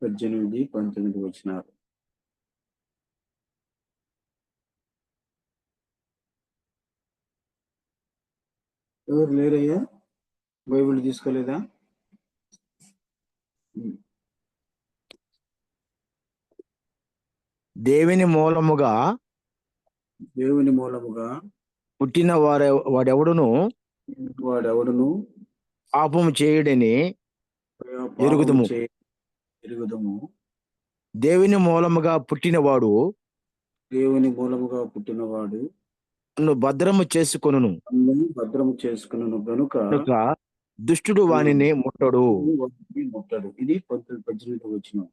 18, 19 వచనాలు. ఎవరు లేరయ్యా? బైబిల్ తీసుకోలేదా? దేవుని మూలముగా పుట్టిన వాడెవడును వాడెవడును పాపము చేయుడని ఎరుగుదుము. దేవుని మూలముగా పుట్టినవాడు నన్ను భద్రము చేసుకొనును గనుక దుష్టుడు వానిని ముట్టడు. ఇది 18వ వచనం.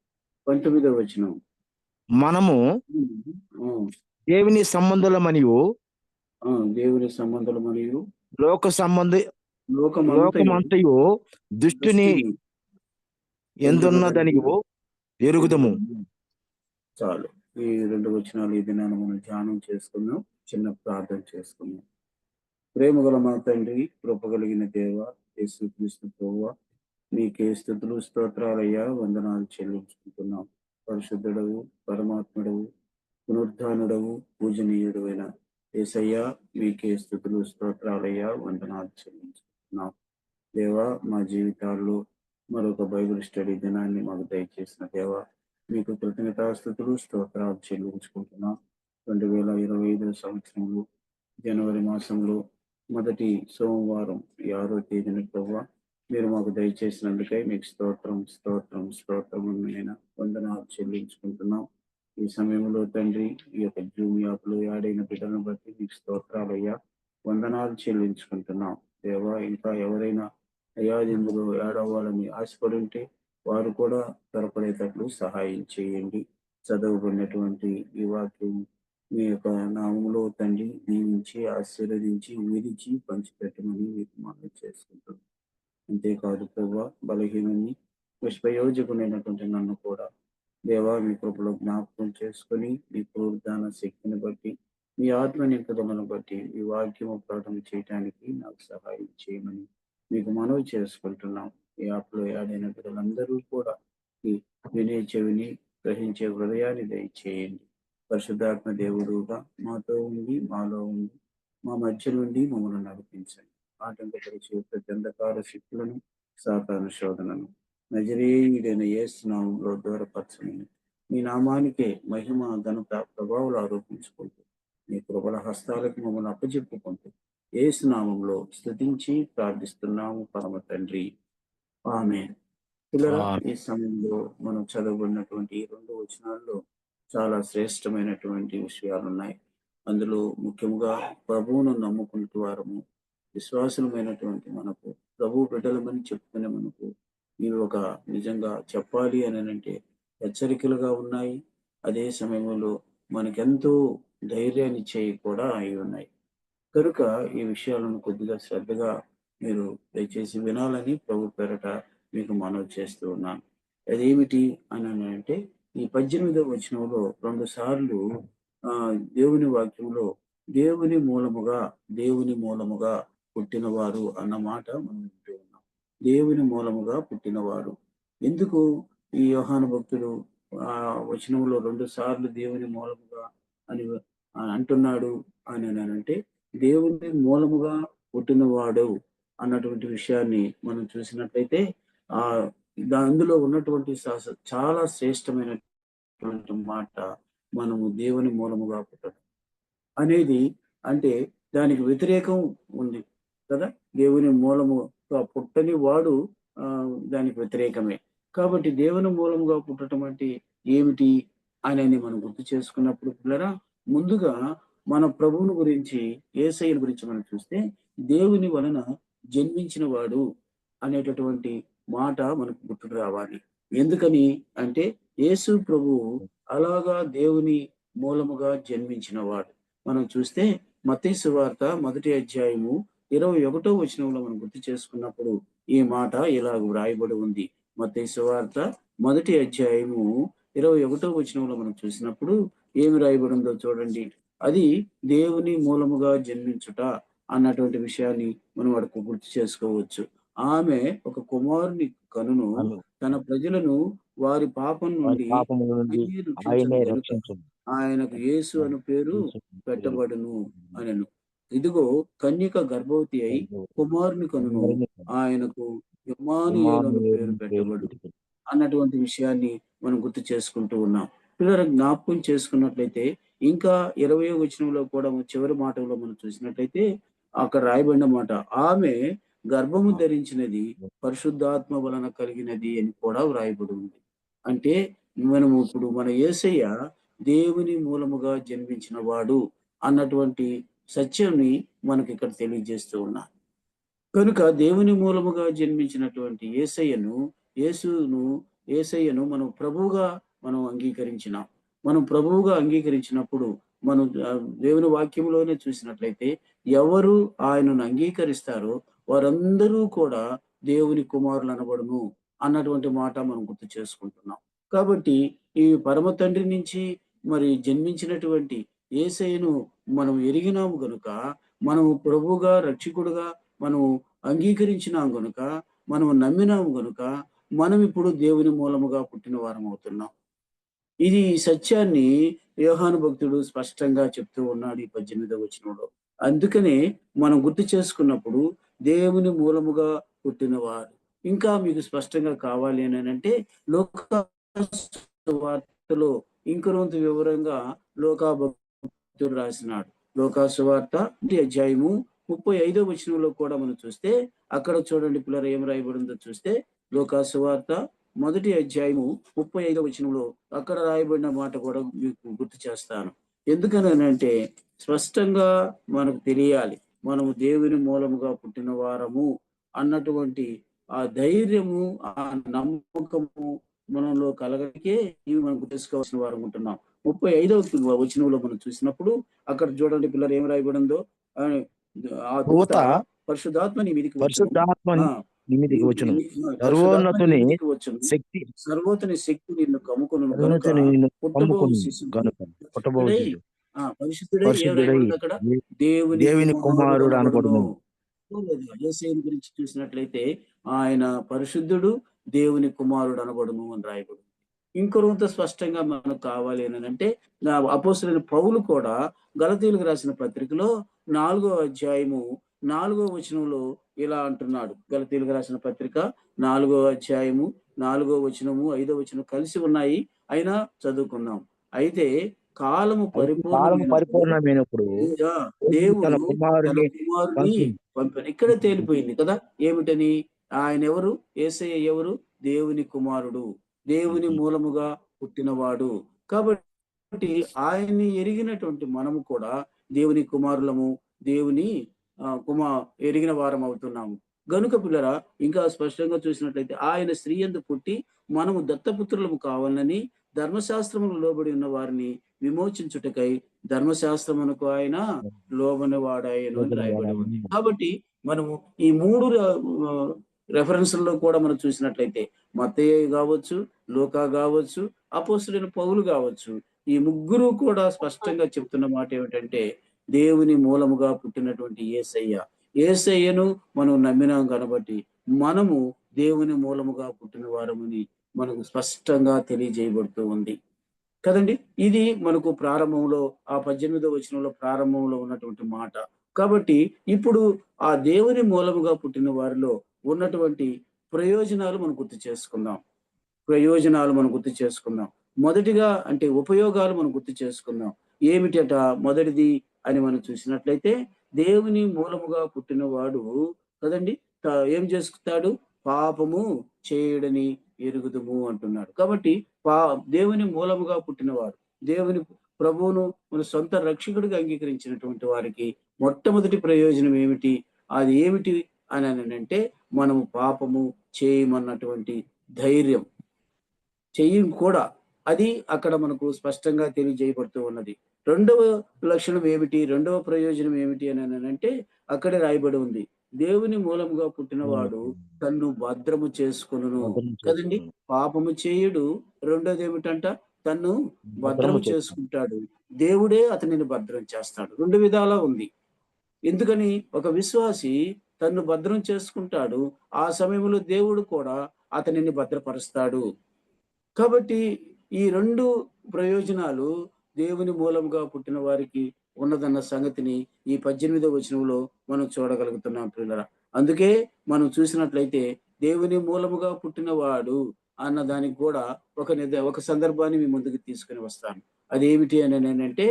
19వ వచనం. మనము దేవుని సంబంధులమనియు లోకమంతయు దుష్టుని ఎందున్నదనియు ఎరుగుదుము. చాలు. ఈ 2 వచనాలు ఈ దినాన్ని మనం ధ్యానం చేసుకుందాం. చిన్న ప్రార్థన చేసుకుందాం. ప్రేమగల మా తండ్రి, కృపగలిగిన దేవ, యేసుక్రీస్తు ప్రభువా, మీకే స్తుతులు స్తోత్రాలయ్యా, వందనాలు చెల్లించుకుంటున్నాం. పరిశుద్ధుడవు, పరమాత్ముడవు, పునరుద్ధానుడవు, పూజనీయుడైన యేసయ్యా, మీకే స్తుతులు స్తోత్రాలయ్యా, వందనాలు చెల్లించుకుంటున్నాం. దేవా, మా జీవితాల్లో మరొక బైబిల్ స్టడీ దినాన్ని మాకు దయచేసిన దేవా, మీకు కృతజ్ఞతాస్తుతులు స్తోత్రాలు చెల్లించుకుంటున్నాం. 2025 సంవత్సరంలో జనవరి మాసంలో మొదటి సోమవారం 6వ తేదీన ప్రభువా, మీరు మాకు దయచేసినందుకై మీకు స్తోత్రం వందనాలు చెల్లించుకుంటున్నాం. ఈ సమయంలో తండ్రి, ఈ యొక్క జూమ్ యాప్లో యాడైన బిడ్డలను బట్టి మీకు స్తోత్రాలయ్యా, వందనాలు చెల్లించుకుంటున్నాం. దేవా, ఇంకా ఎవరైనా అయ్యా ఇందులో యాడ్ అవ్వాలని ఆశపడి ఉంటే వారు కూడా త్వరపడేటట్లు సహాయం చేయండి. చదువుకున్నటువంటి ఈ వాక్యం మీ యొక్క నామములో తండ్రి దీవించి, ఆశీర్వదించి, విరిచి పంచిపెట్టమని మీకు మనం చేసుకుంటాం. అంతేకాదు ప్రభువా, బలహీనాన్ని నిష్ప్రయోజకుడైనటువంటి నన్ను కూడా దేవా, మీ కృపలో జ్ఞాపకం చేసుకుని, మీ పునరుద్ధాన శక్తిని బట్టి, మీ ఆత్మ నింపుదలను బట్టి ఈ వాక్యము ప్రకటన చేయటానికి నాకు సహాయం చేయమని మీకు మనవి చేసుకుంటున్నాం. ఈ యాప్లో యాడైన బిడ్డలందరూ కూడా ఈ వినే చెవిని, గ్రహించే హృదయాన్ని దయచేయండి. పరిశుద్ధాత్మ దేవుడుగా మాతో ఉండి, మాలో ఉండి, మా మధ్య నుండి మమ్మల్ని నడిపించండి. ఆటంకపరిచే ప్రతి అంధకార శక్తులను, సాతాను శోధనను నజరేయుడైన యేసు నామములో దూరపరచమని, మీ నామానికే మహిమ, ఘనత, ప్రభావాలు ఆరోపించుకుంటూ, మీ కృపల హస్తాలకు మమ్మల్ని అప్పచెప్పుకుంటూ యేసు నామములో స్తుతించి ప్రార్థిస్తున్నాము పరమ తండ్రి. ఆమేన్. పిల్లరా, ఈ సమయంలో మనం చదవబడినటువంటి 2 వచనాల్లో చాలా శ్రేష్టమైనటువంటి విషయాలు ఉన్నాయి. అందులో ముఖ్యంగా ప్రభువును నమ్ముకుంటూ వారము విశ్వాసులమైనటువంటి మనకు, ప్రభు బిడ్డలమని చెప్పుకునే మనకు ఇవి ఒక నిజంగా చెప్పాలి అని అంటే హెచ్చరికలుగా ఉన్నాయి. అదే సమయంలో మనకెంతో ధైర్యాన్ని ఇచ్చేవి కూడా అయి ఉన్నాయి. కనుక ఈ విషయాలను కొద్దిగా శ్రద్ధగా మీరు దయచేసి వినాలని ప్రభు పేరట మీకు మనవి చేస్తూ ఉన్నాను. అదేమిటి అని అంటే, ఈ 18వ వచనంలో 2 సార్లు దేవుని వాక్యంలో దేవుని మూలముగా పుట్టినవారు అన్న మాట మనం వింటూ ఉన్నాం. దేవుని మూలముగా పుట్టినవారు. ఎందుకు ఈ యోహాను భక్తుడు వచనంలో 2 సార్లు దేవుని మూలముగా అని అంటున్నాడు అని అంటే, దేవుని మూలముగా పుట్టినవాడు అన్నటువంటి విషయాన్ని మనం చూసినట్లయితే అందులో ఉన్నటువంటి చాలా శ్రేష్టమైనటువంటి మాట, మనము దేవుని మూలముగా పుట్టడం అనేది. అంటే దానికి వ్యతిరేకం ఉంది కదా. దేవుని మూలముగా పుట్టని వాడు దానికి వ్యతిరేకమే. కాబట్టి దేవుని మూలముగా పుట్టడం అంటే ఏమిటి అని మనం గుర్తు చేసుకున్నప్పుడు పిల్లరా, ముందుగా మన ప్రభువుని గురించి, యేసయ్యను గురించి మనం చూస్తే, దేవుని వలన జన్మించిన వాడు అనేటటువంటి మాట మనకు గుర్తుకు రావాలి. ఎందుకని అంటే, యేసు ప్రభువు అలాగా దేవుని మూలముగా జన్మించిన వాడు. మనం చూస్తే మత్తయి సువార్త 1వ అధ్యాయము 21వ వచనంలో మనం గుర్తు చేసుకున్నప్పుడు ఈ మాట ఇలాగ వ్రాయబడి ఉంది. మత్తయి సువార్త 1వ అధ్యాయము 21వ వచనంలో మనం చూసినప్పుడు ఏమి రాయబడి ఉందో చూడండి. అది దేవుని మూలముగా జన్మించుట అన్నటువంటి విషయాన్ని మనం వాడికి గుర్తు చేసుకోవచ్చు. ఆమె ఒక కుమారుని కనును, తన ప్రజలను వారి పాపం వారి నుండి పాపముల నుండి ఆయనే రక్షించను ఆయనే గనుక రక్షించును. ఆయనకు యేసు అను పేరు పెట్టబడును అనెను. ఇదిగో కన్యక గర్భవతి అయి కుమారుని కనును, ఆయనకు ఇమ్మానుయేలు అను పేరు పెట్టబడును అన్నటువంటి విషయాన్ని మనం గుర్తు చేసుకుంటూ ఉన్నాం. పిల్లలు జ్ఞాపకం చేసుకున్నట్లయితే ఇంకా 20వ వచనంలో కూడా చివరి మాటలో మనం చూసినట్లయితే అక్కడ రాయబడిన మాట, ఆమె గర్భము ధరించినది పరిశుద్ధాత్మ వలన కలిగినది అని కూడా వ్రాయబడి ఉంది. అంటే మనము ఇప్పుడు మన యేసయ్య దేవుని మూలముగా జన్మించిన వాడు అన్నటువంటి సత్యాన్ని మనకి ఇక్కడ తెలియజేస్తూ ఉన్నారు. కనుక దేవుని మూలముగా జన్మించినటువంటి యేసయ్యను మనం ప్రభువుగా మనం అంగీకరించినాం. మనం ప్రభువుగా అంగీకరించినప్పుడు మనం దేవుని వాక్యంలోనే చూసినట్లయితే ఎవరు ఆయనను అంగీకరిస్తారో వారందరూ కూడా దేవుని కుమారులు అనబడును అన్నటువంటి మాట మనం గుర్తు చేసుకుంటున్నాం. కాబట్టి ఈ పరమ తండ్రి నుంచి మరి జన్మించినటువంటి యేసయ్యను మనం ఎరిగినాము గనుక, మనము ప్రభువుగా రక్షకుడుగా మనం అంగీకరించినాం గనుక, మనం నమ్మినాము గనుక, మనం ఇప్పుడు దేవుని మూలముగా పుట్టిన వారం అవుతున్నాం. ఇది ఈ సత్యాన్ని యోహాను భక్తుడు స్పష్టంగా చెప్తూ ఉన్నాడు ఈ 18వ వచనంలో. అందుకనే మనం గుర్తు చేసుకున్నప్పుడు దేవుని మూలముగా పుట్టినవారు. ఇంకా మీకు స్పష్టంగా కావాలి అనంటే లోకా వార్తలో ఇంకొంత వివరంగా లోకా భక్తుడు రాసినాడు. లోకా సువార్త అధ్యాయము 35వ వచనంలో కూడా మనం చూస్తే అక్కడ చూడండి పిల్లలు ఏం రాయబడిందో చూస్తే లోకా సువార్త 1వ అధ్యాయము 35వ వచనంలో అక్కడ రాయబడిన మాట కూడా మీకు గుర్తు చేస్తాను. ఎందుకనంటే స్పష్టంగా మనకు తెలియాలి, మనము దేవుని మూలముగా పుట్టిన వారము అన్నటువంటి ఆ ధైర్యము, ఆ నమ్మకము మనలో కలగకే ఇవి మనం తెలుసుకోవాల్సిన వారు ఉంటున్నాం. 35వ వచనంలో మనం చూసినప్పుడు అక్కడ చూడండి పిల్లలు ఏం రాయబడిందో, ఆ దూత పరిశుద్ధాత్మ నీ మీదికి వచ్చును, సర్వోన్నతుని శక్తి సర్వోన్నతుని శక్తి నిన్ను కమ్ముకొను గనుక పరిశుద్ధుడై అక్కడ దేవుని కుమారుడు అనబడును. యేసయ్యను గురించి చూసినట్లయితే ఆయన పరిశుద్ధుడు, దేవుని కుమారుడు అనబడును అని రాయబడు. ఇంకొంత స్పష్టంగా మనకు కావాలి అని అంటే అపోస్తలుడైన పౌలు కూడా గలతీయులకు రాసిన పత్రికలో 4వ అధ్యాయము 4వ వచనంలో ఇలా అంటున్నాడు. గలతీయులకు రాసిన పత్రిక 4వ అధ్యాయము 4వ వచనము 5వ వచనం కలిసి ఉన్నాయి, అయినా చదువుకుందాం. అయితే కాలము పరిపూర్ణమైనప్పుడు దేవుడు తన కుమారుని పంపాడు. ఇక్కడే తేలిపోయింది కదా ఏమిటని, ఆయన ఎవరు? యేసయ్య ఎవరు? దేవుని కుమారుడు, దేవుని మూలముగా పుట్టినవాడు. కాబట్టి ఆయన్ని ఎరిగినటువంటి మనము కూడా దేవుని కుమారులము, దేవుని ఎరిగిన వారం అవుతున్నాము. గనుక పిల్లరా ఇంకా స్పష్టంగా చూసినట్లయితే ఆయన స్త్రీ యందు పుట్టి మనము దత్తపుత్రులము కావాలని ధర్మశాస్త్రమును లోబడి ఉన్న వారిని విమోచించుటకై ధర్మశాస్త్రమునకు ఆయన లోబని వాడాయను అని రాయబడి ఉంది. కాబట్టి మనము ఈ 3 రెఫరెన్స్లలో కూడా మనం చూసినట్లయితే మత్తయి కావచ్చు, లూకా కావచ్చు, అపోస్తలుడైన పౌలు కావచ్చు, ఈ ముగ్గురు కూడా స్పష్టంగా చెప్తున్న మాట ఏమిటంటే దేవుని మూలముగా పుట్టినటువంటి యేసయ్యను మనం నమ్మినాం కాబట్టి మనము దేవుని మూలముగా పుట్టిన వారమని మనకు స్పష్టంగా తెలియజేయబడుతూ ఉంది కదండి. ఇది మనకు ప్రారంభంలో ఆ 18వ వచనంలో ప్రారంభంలో ఉన్నటువంటి మాట. కాబట్టి ఇప్పుడు ఆ దేవుని మూలముగా పుట్టిన వారిలో ఉన్నటువంటి ప్రయోజనాలు మనం గుర్తు చేసుకుందాం. మొదటిగా అంటే ఉపయోగాలు మనం గుర్తు చేసుకుందాం. ఏమిటట మొదటిది అని మనం చూసినట్లయితే దేవుని మూలముగా పుట్టినవాడు కదండి ఏం చేసుకుంటాడు? పాపము చేయడని ఎరుగుదుము అంటున్నాడు. కాబట్టి దేవుని మూలముగా పుట్టినవాడు, దేవుని ప్రభువును మన సొంత రక్షకుడిగా అంగీకరించినటువంటి వారికి మొట్టమొదటి ప్రయోజనం ఏమిటి? అది ఏమిటి అని అంటే మనము పాపము చేయమన్నటువంటి ధైర్యం చెయ్యం కూడా. అది అక్కడ మనకు స్పష్టంగా తెలియజేయబడుతూ ఉన్నది. రెండవ లక్షణం ఏమిటి? రెండవ ప్రయోజనం ఏమిటి అని అంటే అక్కడే రాయబడి ఉంది, దేవుని మూలముగా పుట్టినవాడు తన్ను భద్రము చేసుకొనును కదండి. పాపము చేయుడు. రెండోది ఏమిటంట? తన్ను భద్రము చేసుకుంటాడు, దేవుడే అతనిని భద్రం చేస్తాడు. 2 విధాలా ఉంది. ఎందుకని? ఒక విశ్వాసి తన్ను భద్రం చేసుకుంటాడు, ఆ సమయంలో దేవుడు కూడా అతనిని భద్రపరుస్తాడు. కాబట్టి ఈ 2 ప్రయోజనాలు దేవుని మూలంగా పుట్టిన వారికి ఉన్నదన్న సంగతిని ఈ 18వ వచనంలో మనం చూడగలుగుతున్నాం ప్రియులారా. అందుకే మనం చూసినట్లయితే దేవుని మూలముగా పుట్టినవాడు అన్న దానికి కూడా ఒక సందర్భాన్ని మీ ముందుకు తీసుకొని వస్తాను. అదేమిటి అననంటే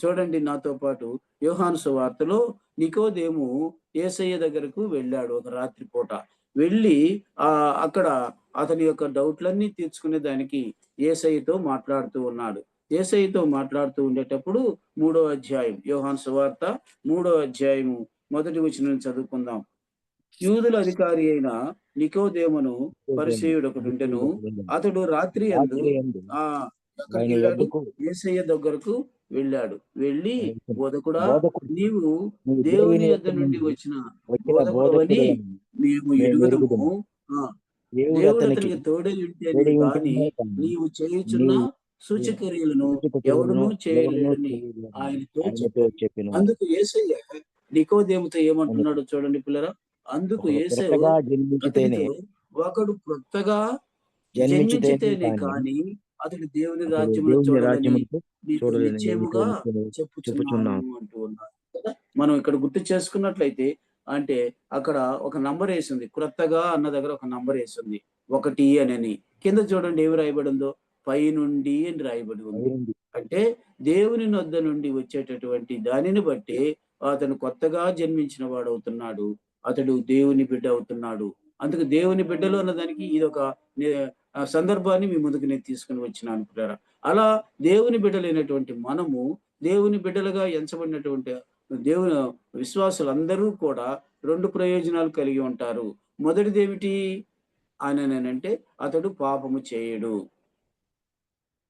చూడండి నాతో పాటు యోహాను సువార్తలో నికోదేము యేసయ్య దగ్గరకు వెళ్ళాడు ఒక రాత్రి పూట. వెళ్ళి అక్కడ అతని యొక్క డౌట్‌లన్నీ తీర్చుకునే దానికి యేసయ్యతో మాట్లాడుతూ ఉన్నాడు. యేసయ్యతో మాట్లాడుతూ ఉండేటప్పుడు అధ్యాయం యోహాను సువార్త అధ్యాయము మొదటి వచనం చదువుకుందాం. యూదుల అధికారి అయిన నికోదేమును పరిసయ్యుడొకడుండెను. అతడు రాత్రి యందు రాత్రియందు ఆయన ఎక్కడికెళ్ళాడు? యొద్దకు యేసయ్య దగ్గరకు వెళ్ళాడు. వెళ్ళి, బోధకుడా, బోధకుడు నీవు నువ్వు దేవుని దేవుని యొద్ద యొద్ద నుండి నుండి వచ్చిన వచ్చిన బోధకుడవని బోధకుడవని మేము మేము ఎరుగుదుము. ఎరుగుదుము. ఆ! దేవుడు దేవుడు అతనికి అతనికి తోడై ఉంటేనే తోడై గాని ఉంటేనే కానీ నీవు చేయుచున్న నీవు సూచక్రియలను సూచక క్రియలను ఎవడునూ ఎవడునూ చేయలేడని చేయలేదని ఆయనతో ఆయనతో చెప్పాను. చెప్పెను. అందుకు యేసయ్య నికోదేముతో అందుకు ఏమంటున్నాడో చూడండి పిల్లరా. అందుకు ఒకడు యేసు క్రొత్తగా జన్మించితేనే అతనితో, ఒకడు కొత్తగా జన్మించితేనే జన్మించితేనే కానీ కానీ అతడు దేవుని అతడు రాజ్యమును దేవుని చూడడని రాజ్యమునకు నీతో చూడలేనని నీతో నిశ్చయముగా చెప్పుచున్నాను చెప్పుచున్నాను. అంటూ ఉన్నాడు కదా. మనం ఇక్కడ గుర్తు చేసుకున్నట్లయితే అంటే అక్కడ ఒక నంబర్ వేసింది. క్రొత్తగా అన్న దగ్గర ఒక నంబర్ వేసింది. 1 అనని. కింద చూడండి ఏమి రాయబడి ఉందో, పైనుండి అని రాయబడి ఉంది. అయింది. అంటే దేవుని నొద్ద నుండి వచ్చేటటువంటి దానిని బట్టి అతను కొత్తగా జన్మించిన వాడవుతున్నాడు. అతడు దేవుని బిడ్డ అవుతున్నాడు. అందుకు దేవుని బిడ్డలు అన్నదానికి ఇదొక సందర్భాన్ని మీ ముందుకు నేను తీసుకొని వచ్చినాను ప్రియులారా. అలా దేవుని బిడ్డలైనటువంటి మనము, దేవుని బిడ్డలుగా ఎంచబడినటువంటి దేవుని విశ్వాసులందరూ కూడా 2 ప్రయోజనాలు కలిగి ఉంటారు. మొదటిదేమిటి అననంటే అతడు పాపము చేయడు.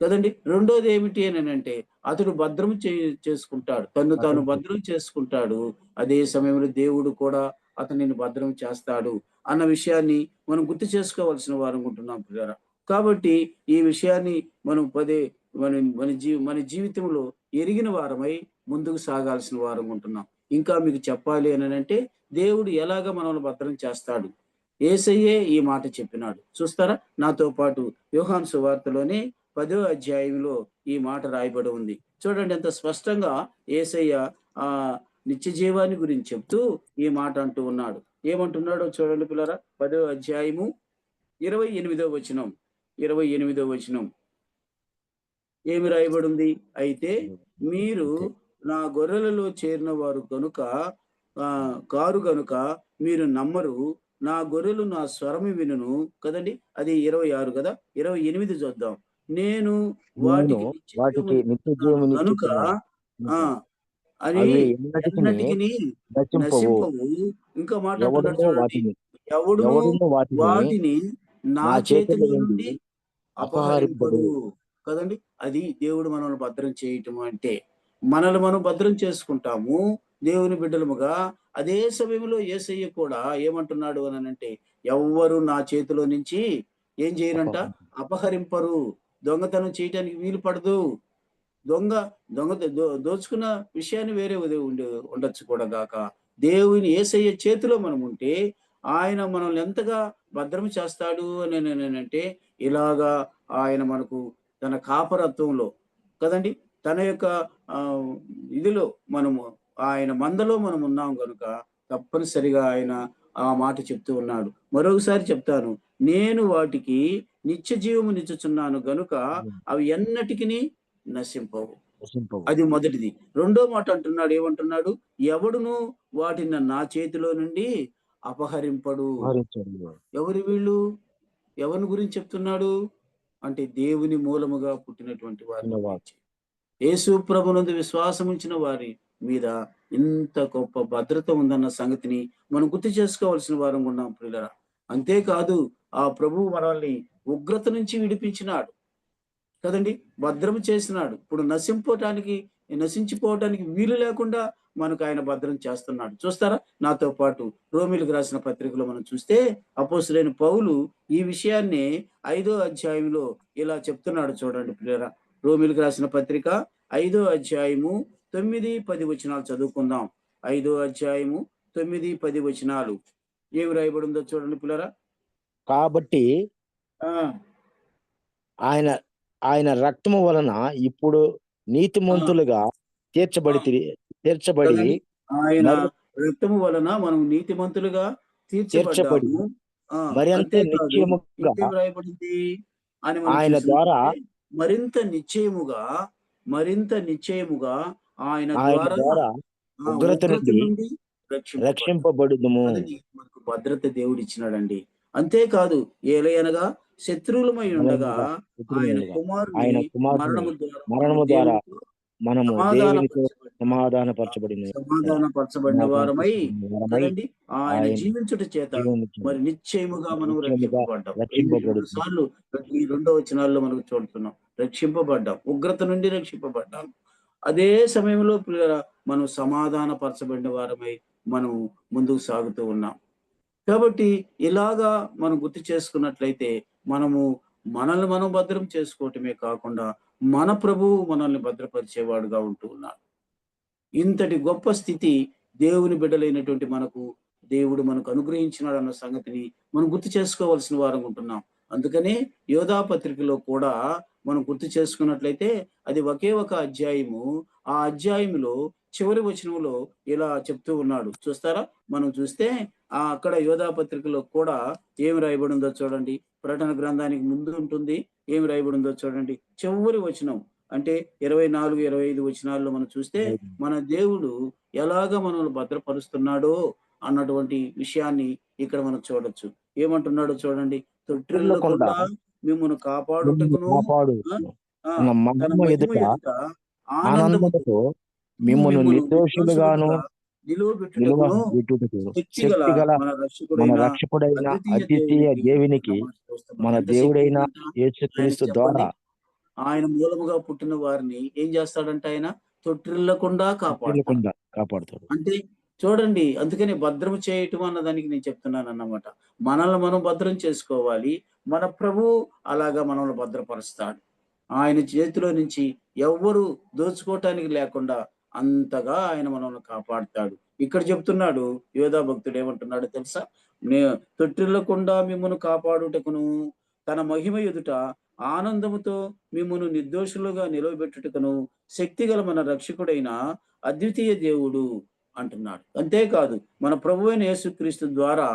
కదండీ! రెండోదేమిటి అననంటే అతడు భద్రం చేసుకుంటాడు. తన్ను తాను అతడు భద్రం చేసుకుంటాడు. అదే సమయంలో దేవుడు కూడా అతనిని భద్రం చేస్తాడు అన్న విషయాన్ని మనం గుర్తు చేసుకోవాల్సిన వారం ఉంటున్నాం ప్రియులారా. కాబట్టి ఈ విషయాన్ని మనం మన జీవితంలో ఎరిగిన వారమై ముందుకు సాగాల్సిన వారం ఉంటున్నాం. ఇంకా మీకు చెప్పాలి అననంటే దేవుడు ఎలాగ మనల్ని భద్రం చేస్తాడు. యేసయ్యే ఈ మాట చెప్పినాడు. చూస్తారా? నాతో పాటు యోహాను సువార్తలోనే 10వ అధ్యాయంలో ఈ మాట రాయబడి ఉంది. చూడండి ఎంత స్పష్టంగా యేసయ్య నిత్య జీవాన్ని గురించి చెప్తూ ఈ మాట అంటూ ఉన్నాడు. ఏమంటున్నాడో చూడండి పిల్లరా. 10వ అధ్యాయము 28వ వచనం. 28వ వచనం ఏమి రాయబడి ఉంది? అయితే మీరు నా గొర్రెలలో చేరిన వారు కనుక కారు గనుక మీరు నమ్మరు. నా గొర్రెలు నా స్వరము వినును. కదండి! అది 26 కదా! 28 చూద్దాం. నేను వాటికి నిత్య జీవమునిస్తున్నాను జీవముని గనుక ఆ! అని అవి ఎన్నటికిని నశింపవు. నశింపవు. ఇంకో మాట అంటున్నాడు ఎవడునూ చూడండి. ఎవడును వాటిని నా నా చేతిలో చేతిలో నుండి నుండి అపహరింపడు. అపహరింపడు. కదండి! అది దేవుడు మనల్ని భద్రం చేయటం అంటే. మనల్ని మనం భద్రం చేసుకుంటాము దేవుని బిడ్డలముగా. అదే సమయంలో యేసయ్య కూడా ఏమంటున్నాడు అననంటే, ఎవ్వరు నా చేతిలో నుంచి ఏం చేయరంట? అపహరింపరు. దొంగతనం చేయటానికి వీలు పడదు. దొంగ దొంగ దోచుకున్న విషయాన్ని వేరే ఉండొచ్చు కూడా గాక. దేవుని యేసయ్య చేతిలో మనం ఉంటే ఆయన మనల్ని ఎంతగా భద్రం చేస్తాడు అననంటే ఇలాగా ఆయన మనకు తన కాపరత్వంలో కదండీ! తన యొక్క ఇదిలో మనము ఆయన మందలో మనం ఉన్నాం గనుక తప్పనిసరిగా ఆయన ఆ మాట చెప్తూ ఉన్నాడు. మరొకసారి చెప్తాను. నేను వాటికి నిత్య జీవమునిచ్చుచున్నాను గనుక అవి ఎన్నటికిని నశింపవు. అది మొదటిది. రెండో మాట అంటున్నాడు. ఏమంటున్నాడు? ఎవడును వాటిని నా చేతిలో నుండి అపహరింపడు. ఎవరు వీళ్ళు? ఎవరిని గురించి చెప్తున్నాడు? అంటే దేవుని మూలముగా పుట్టినటువంటి వారిని గురించి. యేసు ప్రభునందు విశ్వాసం ఉంచిన వారి మీద ఇంత గొప్ప భద్రత ఉందన్న సంగతిని మనం గుర్తు చేసుకోవాల్సిన వారం ఉన్నాం ప్రియులారా. అంతేకాదు ఆ ప్రభువు మనల్ని ఉగ్రత నుంచి విడిపించినాడు. కదండి! భద్రం చేసినాడు. ఇప్పుడు నశించిపోవటానికి వీలు లేకుండా మనకు ఆయన భద్రం చేస్తున్నాడు. చూస్తారా? నాతో పాటు రోమీయులకు రాసిన పత్రికలో మనం చూస్తే అపోస్తలుడైన పౌలు ఈ విషయాన్ని 5వ అధ్యాయంలో ఇలా చెప్తున్నాడు చూడండి ప్రియులారా. రోమీయులకు రాసిన పత్రిక 5వ అధ్యాయము 9, 10 వచనాలు చదువుకుందాం. 5వ అధ్యాయము 9, 10 వచనాలు ఏమి రాయబడి ఉందో చూడండి ప్రియులారా. కాబట్టి ఆ! ఆయన ఆయన రక్తము వలన ఇప్పుడు నీతిమంతులుగా తీర్చబడి కదండి. ఆయన మరి రక్తము వలన మనం నీతిమంతులుగా తీర్చబడి తీర్చబడ్డాము. మరింత అంతేకాదు నిశ్చయముగా ఇంకేం రాయబడింది అని మనం ఆయన ద్వారా చూసినట్లయితే మరింత నిశ్చయముగా, మరింత నిశ్చయముగా ఆయన ఆయన ద్వారా ద్వారా ఉగ్రత ఉగ్రత నుండి నుండి రక్షింపబడ్డాం. రక్షింపబడుదుము. అది మనకు భద్రత దేవుడిచ్చినాడండి. అంతేకాదు ఏలయనగా శత్రువులమై ఉండగా బలముగా ఆయన శత్రువులుగా కుమారుని ఆయన కుమారుని మరణము ద్వారా మనము మరణము ద్వారా దేవునితో మనము దేవునితో సమాధానపరచబడిన సమాధానపరచబడిన వారమై వారమై కదండి. ఆయన ఆయన జీవించుట చేత జీవించును. మరి నిశ్చయముగా మనం నిశ్చయముగా రక్షింపబడ్డాం. రెండు రక్షింపబడుతుంది. సార్లు ఈ రెండో వచనాల్లో మనకు చూడుతున్నాం. రక్షింపబడ్డాం. ఉగ్రత నుండి రక్షింపబడ్డాం. అదే సమయంలో ప్రియులారా మనం సమాధానపరచబడిన వారమై మనం ముందుకు సాగుతూ ఉన్నాం. కాబట్టి ఇలాగా మనం గుర్తు చేసుకున్నట్లయితే మనము మనల్ని మనం భద్రం చేసుకోవటమే కాకుండా మన ప్రభువు మనల్ని భద్రపరిచేవాడుగా ఉంటూ ఉన్నాడు. ఇంతటి గొప్ప స్థితి దేవుని బిడ్డలైనటువంటి దేవుడు మనకు అనుగ్రహించినాడన్న సంగతిని మనం గుర్తు చేసుకోవాల్సిన వారం ఉంటున్నాం. అందుకనే యోధా పత్రికలో కూడా మనం గుర్తు చేసుకున్నట్లయితే అది ఒకే ఒక అధ్యాయము. ఆ అధ్యాయంలో చివరి వచనంలో ఇలా చెప్తూ ఉన్నాడు. చూస్తారా? మనం చూస్తే అక్కడ యోధా పత్రికలో కూడా ఏమి రాయబడిందో చూడండి. ప్రకటన గ్రంథానికి ముందు ఉంటుంది. ఏమి రాయబడిందో చూడండి. చివరి వచనం అంటే 24, 25 వచనాల్లో మనం చూస్తే మన దేవుడు ఎలాగ మనల్ని భద్రపరుస్తున్నాడో అన్నటువంటి విషయాన్ని ఇక్కడ మనం చూడొచ్చు. ఏమంటున్నాడో చూడండి. తొట్టిల్లకుండా తొట్టిల్లకుండా మిమ్మును మిమ్మును కాపాడుటకును కాపాడు ఆ! ఆ! తన తన మహిమ మహిమ ఎదుట ఎదుట ఆనందముతో ఆనందముతో మిమ్మును మిమ్మును నిర్దోషులుగాను నిర్దోషులుగా నిలువ నిలువబెట్టుటకును పెట్టుటకు శక్తిగల శక్తిగల మన మన రక్షకుడైన రక్షకుడైన అద్వితీయ అద్వితీయ దేవునికి దేవునికి స్తోత్రం. మన ఎంత శక్తి దేవుడైన ఉందంట ఆయనకి యేసుక్రీస్తు చెప్పండి. ద్వారా ఆయన మూలముగా పుట్టిన వారిని ఏం చేస్తాడంట ఆయన? తొట్టిల్లకుండా కాపాడతాడు. తొట్టిల్లకుండా కాపాడుతాడు. అంటే చూడండి అందుకని భద్రం చేయటం అన్న దానికి నేను చెప్తున్నానన్నమాట. మనల్ని మనం భద్రం చేసుకోవాలి. మన ప్రభువు అలాగా మనల్ని భద్రపరుస్తాడు. ఆయన చేతిలో నుంచి ఎవ్వరు దోచుకోవటానికి లేకుండా అంతగా ఆయన మనల్ని కాపాడుతాడు. ఇక్కడ చెప్తున్నాడు యోధా భక్తుడు ఏమంటున్నాడో తెలుసా? నే తొట్టిల్లకుండా మిమ్మును కాపాడుటకును తన మహిమ ఎదుట ఆనందముతో మిమ్మును నిర్దోషులుగా నిలవబెట్టుటకును శక్తిగల మన రక్షకుడైన అద్వితీయ దేవుడు అంటున్నాడు. అంతేకాదు మన ప్రభువైన యేసుక్రీస్తు ద్వారా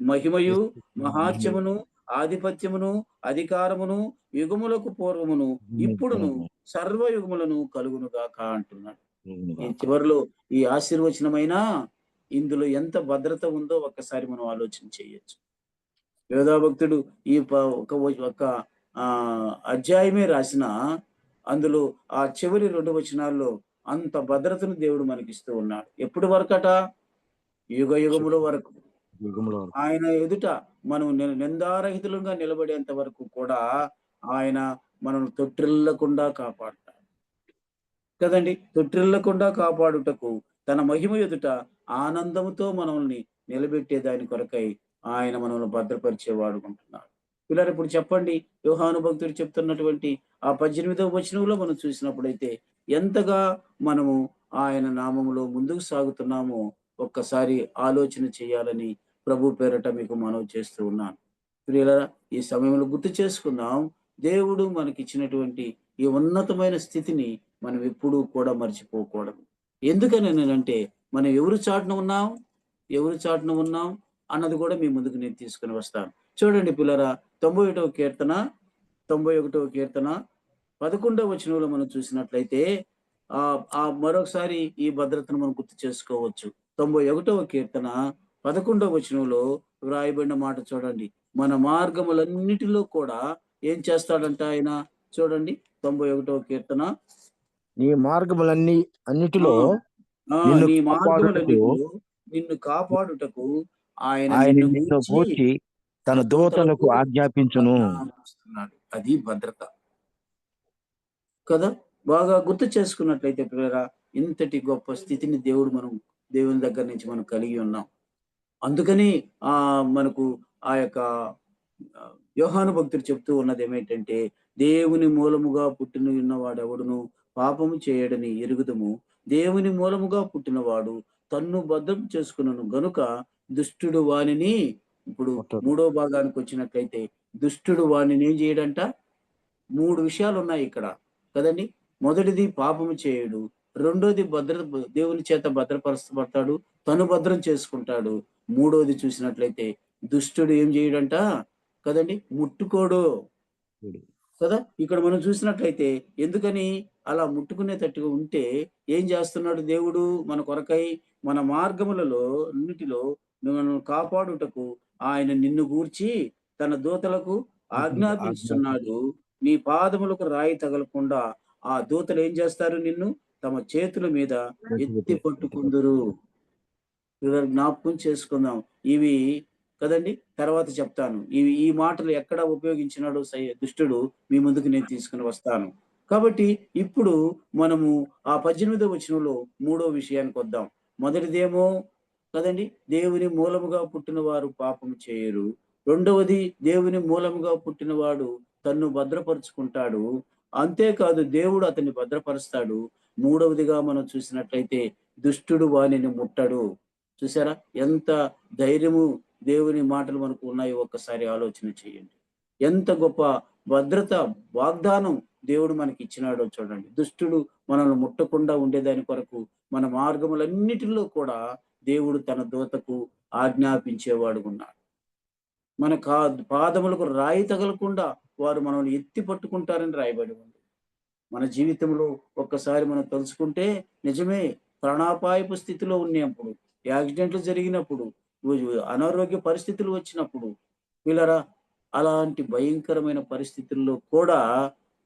మహిమయు, మహాత్యమును, ఆధిపత్యమును, అధికారమును యుగములకు పూర్వమును ఇప్పుడును సర్వయుగములను కలుగును గాక అంటున్నాడు. ఈ చివరిలో ఈ ఆశీర్వచనమైన ఇందులో ఎంత భద్రత ఉందో ఒక్కసారి మనం ఆలోచన చేయొచ్చు. యోధా భక్తుడు ఈ ఒక అధ్యాయమే రాసిన అందులో ఆ చివరి 2 వచనాల్లో అంత భద్రతను దేవుడు మనకిస్తూ ఉన్నాడు. ఎప్పటి వరకట? యుగ యుగముల వరకు. యుగములో ఆయన ఎదుట మనం నిందారహితులుగా నిలబడేంత వరకు కూడా ఆయన మనల్ని తొట్టిల్లకుండా కాపాడతాడు. కదండి! తొట్టిల్లకుండా కాపాడుటకు తన మహిమ ఎదుట ఆనందముతో మనల్ని నిలబెట్టే దాని కొరకై ఆయన మనల్ని భద్రపరిచేవాడు ఉంటున్నాడు. పిల్లలు ఇప్పుడు చెప్పండి యోహాను భక్తుడు చెప్తున్నటువంటి ఆ 18వ వచనంలో మనం చూసినప్పుడైతే ఎంతగా మనము ఆయన నామములో ముందుకు సాగుతున్నామో ఒక్కసారి ఆలోచన చేయాలని ప్రభు పేరట మీకు మనవి చేస్తూ ఉన్నాను. ప్రియులారా ఈ సమయంలో గుర్తు చేసుకుందాం. దేవుడు మనకిచ్చినటువంటి ఈ ఉన్నతమైన స్థితిని మనం ఎప్పుడూ కూడా మర్చిపోకూడదు. ఎందుకనంటే మనం ఎవరి చాటున ఉన్నాం? ఎవరి చాటున ఉన్నాం? అన్నది కూడా మీ ముందుకు నేను తీసుకొని వస్తాను. చూడండి పిల్లరా 91వ కీర్తన 91వ కీర్తన 11వ వచనంలో మనం చూసినట్లయితే మరొకసారి ఈ భద్రతను మనం గుర్తు చేసుకోవచ్చు. 91వ కీర్తన 11వ వచనంలో వ్రాయబడిన మాట చూడండి. మన మార్గములన్నిటిలో కూడా ఏం చేస్తాడంట ఆయన? చూడండి 91వ కీర్తన నీ మార్గములన్నీ అన్నిటిలో నీ నిన్ను మార్గములన్నిటిలో నిన్ను కాపాడుటకు ఆయన ఆయన నిన్ను నిన్ను గూర్చి గూర్చి తన దూతలకు ఆజ్ఞాపించును. ఆజ్ఞాపిస్తున్నాడు. అది భద్రత కదా! బాగా గుర్తు చేసుకున్నట్లయితే ప్రియులారా ఇంతటి గొప్ప స్థితిని దేవుని దగ్గర నుంచి మనం కలిగి ఉన్నాం. అందుకని మనకు ఆ యొక్క యోహాను భక్తుడు చెప్తూ ఉన్నది ఏమిటంటే దేవుని మూలముగా పుట్టినవాడెవడును పాపము చేయడని ఎరుగుదుము. దేవుని మూలముగా పుట్టినవాడు తన్ను భద్రం చేసుకునను గనుక దుష్టుడు వానిని ఇప్పుడు 3వ భాగానికి వచ్చినట్లయితే దుష్టుడు వానిని ఏం చేయడంట? 3 విషయాలు ఉన్నాయి ఇక్కడ కదండి. మొదటిది పాపము చేయడు. రెండోది దేవుని చేత భద్రపరచబడతాడు. తను భద్రం చేసుకుంటాడు. మూడోది చూసినట్లయితే దుష్టుడు ఏం చేయడంట కదండి, ముట్టుకోడు కదా. ఇక్కడ మనం చూసినట్లయితే ఎందుకని అలా ముట్టుకునేటట్టుగా ఉంటే ఏం చేస్తున్నాడు దేవుడు మన కొరకై మన మార్గములలో అన్నిటిలో మనల్ని కాపాడుటకు ఆయన నిన్ను గూర్చి తన దూతలకు ఆజ్ఞాపించుచున్నాడు. నీ పాదములకు రాయి తగలకుండా ఆ దూతలు ఏం చేస్తారు, నిన్ను తమ చేతుల మీద ఎత్తి పట్టుకుందురు. జ్ఞాపకం చేసుకుందాం ఇవి కదండి. తర్వాత చెప్తాను ఈ మాటలు ఎక్కడ ఉపయోగించినాడు దుష్టుడు మీ ముందుకు నేను తీసుకుని వస్తాను. కాబట్టి ఇప్పుడు మనము ఆ 18వ వచనంలో 3వ విషయానికి వద్దాం. మొదటిదేమో కదండి, దేవుని మూలముగా పుట్టిన వారు పాపము చేయరు. రెండవది దేవుని మూలముగా పుట్టినవాడు తన్ను భద్రపరుచుకుంటాడు. అంతేకాదు దేవుడు అతన్ని భద్రపరుస్తాడు. మూడవదిగా మనం చూసినట్లయితే దుష్టుడు వానిని ముట్టడు. చూసారా ఎంత ధైర్యము దేవుని మాటలు మనకు ఉన్నాయో ఒక్కసారి ఆలోచన చేయండి. ఎంత గొప్ప భద్రత వాగ్దానం దేవుడు మనకి ఇచ్చినాడో చూడండి. దుష్టుడు మనల్ని ముట్టకుండా ఉండేదాని కొరకు మన మార్గములన్నిటిలో కూడా దేవుడు తన దూతకు ఆజ్ఞాపించేవాడు ఉన్నాడు. మన పాదములకు రాయి తగలకుండా వారు మనల్ని ఎత్తి పట్టుకుంటారని రాయబడి ఉంది. మన జీవితంలో ఒక్కసారి మనం తలుచుకుంటే నిజమే, ప్రాణాపాయపు స్థితిలో ఉన్నప్పుడు, యాక్సిడెంట్లు జరిగినప్పుడు, అనారోగ్య పరిస్థితులు వచ్చినప్పుడు, వీళ్ళరా అలాంటి భయంకరమైన పరిస్థితుల్లో కూడా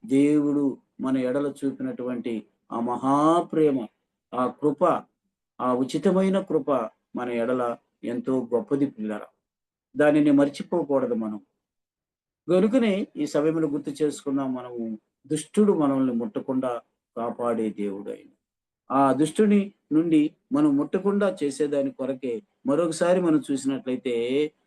దేవుడు మన ఎడల చూపినటువంటి ఆ మహాప్రేమ, ఆ కృప, ఆ ఉచితమైన కృప మన ఎడల ఎంతో గొప్పది పిల్లరా. దానిని మర్చిపోకూడదు మనం. గనుకనే ఈ సమయంలో గుర్తు చేసుకుందాం, మనము దుష్టుడు మనల్ని ముట్టకుండా కాపాడే దేవుడు ఆయన. ఆ దుష్టుని నుండి మనం ముట్టకుండా చేసేదాని కొరకే మరొకసారి మనం చూసినట్లయితే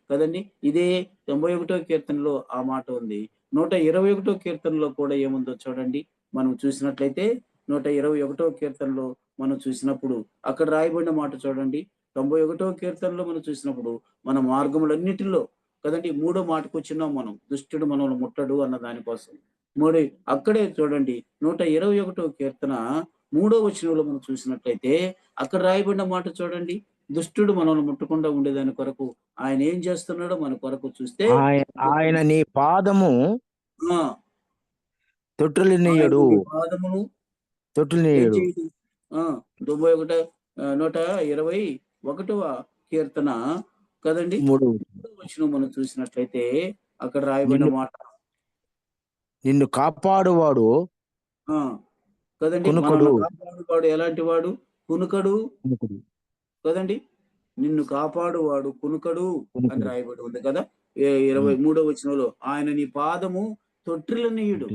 కదండి, ఇదే 91వ కీర్తనలో ఆ మాట ఉంది. 121వ కీర్తనలో కూడా ఏముందో చూడండి. మనం చూసినట్లయితే 121వ కీర్తనలో మనం చూసినప్పుడు అక్కడ రాయబడిన మాట చూడండి. 91వ కీర్తనలో మనం చూసినప్పుడు మన మార్గములన్నిటిలో కదండి 3వ మాటకు వచ్చినాం మనం, దుష్టుడు మనల్ని ముట్టడు అన్న దానికోసం. మరి అక్కడే చూడండి 121వ కీర్తన 3వ వచనంలో మనం చూసినట్లయితే అక్కడ రాయబడిన మాట చూడండి. దుష్టుడు మనల్ని ముట్టకుండా ఉండేదాని కొరకు ఆయన ఏం చేస్తున్నాడో మన కొరకు చూస్తే ఆయన నీ పాదము ఆ తొట్టులనీయడు, ఆయన నీ పాదమును ఏం తొట్టులనీయడు. చేయదు. 121వ కీర్తన కదండి 3 వచనం మనం చూసినట్లయితే అక్కడ రాయబడిన మాట నిన్ను కాపాడువాడు ఆ కదండి, కునుకడు, మనల్ని కాపాడువాడు ఎలాంటి వాడు, కునుకడు కదండి. నిన్ను కాపాడువాడు కునుకడు అని రాయబడి ఉంది కదా. 23వ వచనంలో ఆయన నీ పాదము తొట్టిల్లనీయుడు.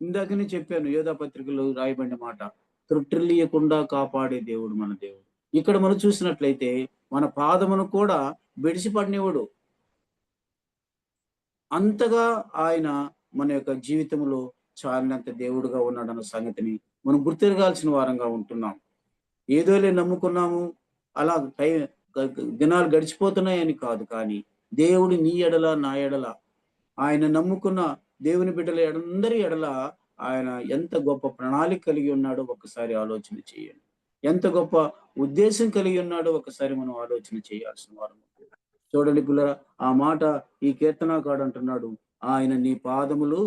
ఇందాకనే చెప్పాను యోధా పత్రికలో రాయబడిన మాట, తొట్టిల్లియకుండా కాపాడే దేవుడు మన దేవుడు. ఇక్కడ మనం చూసినట్లయితే మన పాదమును కూడా బెడిసిపడినవాడు. అంతగా ఆయన మన యొక్క జీవితంలో చాలినంత దేవుడుగా ఉన్నాడన్న సంగతిని మనం గుర్తిరగాల్సిన వారంగా ఉంటున్నాం. ఏదోలే నమ్ముకున్నాము, అలా దినాలు గడిచిపోతున్నాయని కాదు, కానీ దేవుడు నీ ఎడల నా ఎడల, ఆయన నమ్ముకున్న దేవుని బిడ్డల అందరి ఎడల ఆయన ఎంత గొప్ప ప్రణాళిక కలిగి ఉన్నాడో ఒక్కసారి ఆలోచన చేయండి. ఎంత గొప్ప ఉద్దేశం కలిగి ఉన్నాడో ఒకసారి మనం ఆలోచన చేయాల్సిన వారు. చూడండి పిల్లరా, ఆ మాట ఈ కీర్తనాకాడు అంటున్నాడు, ఆయన నీ పాదములు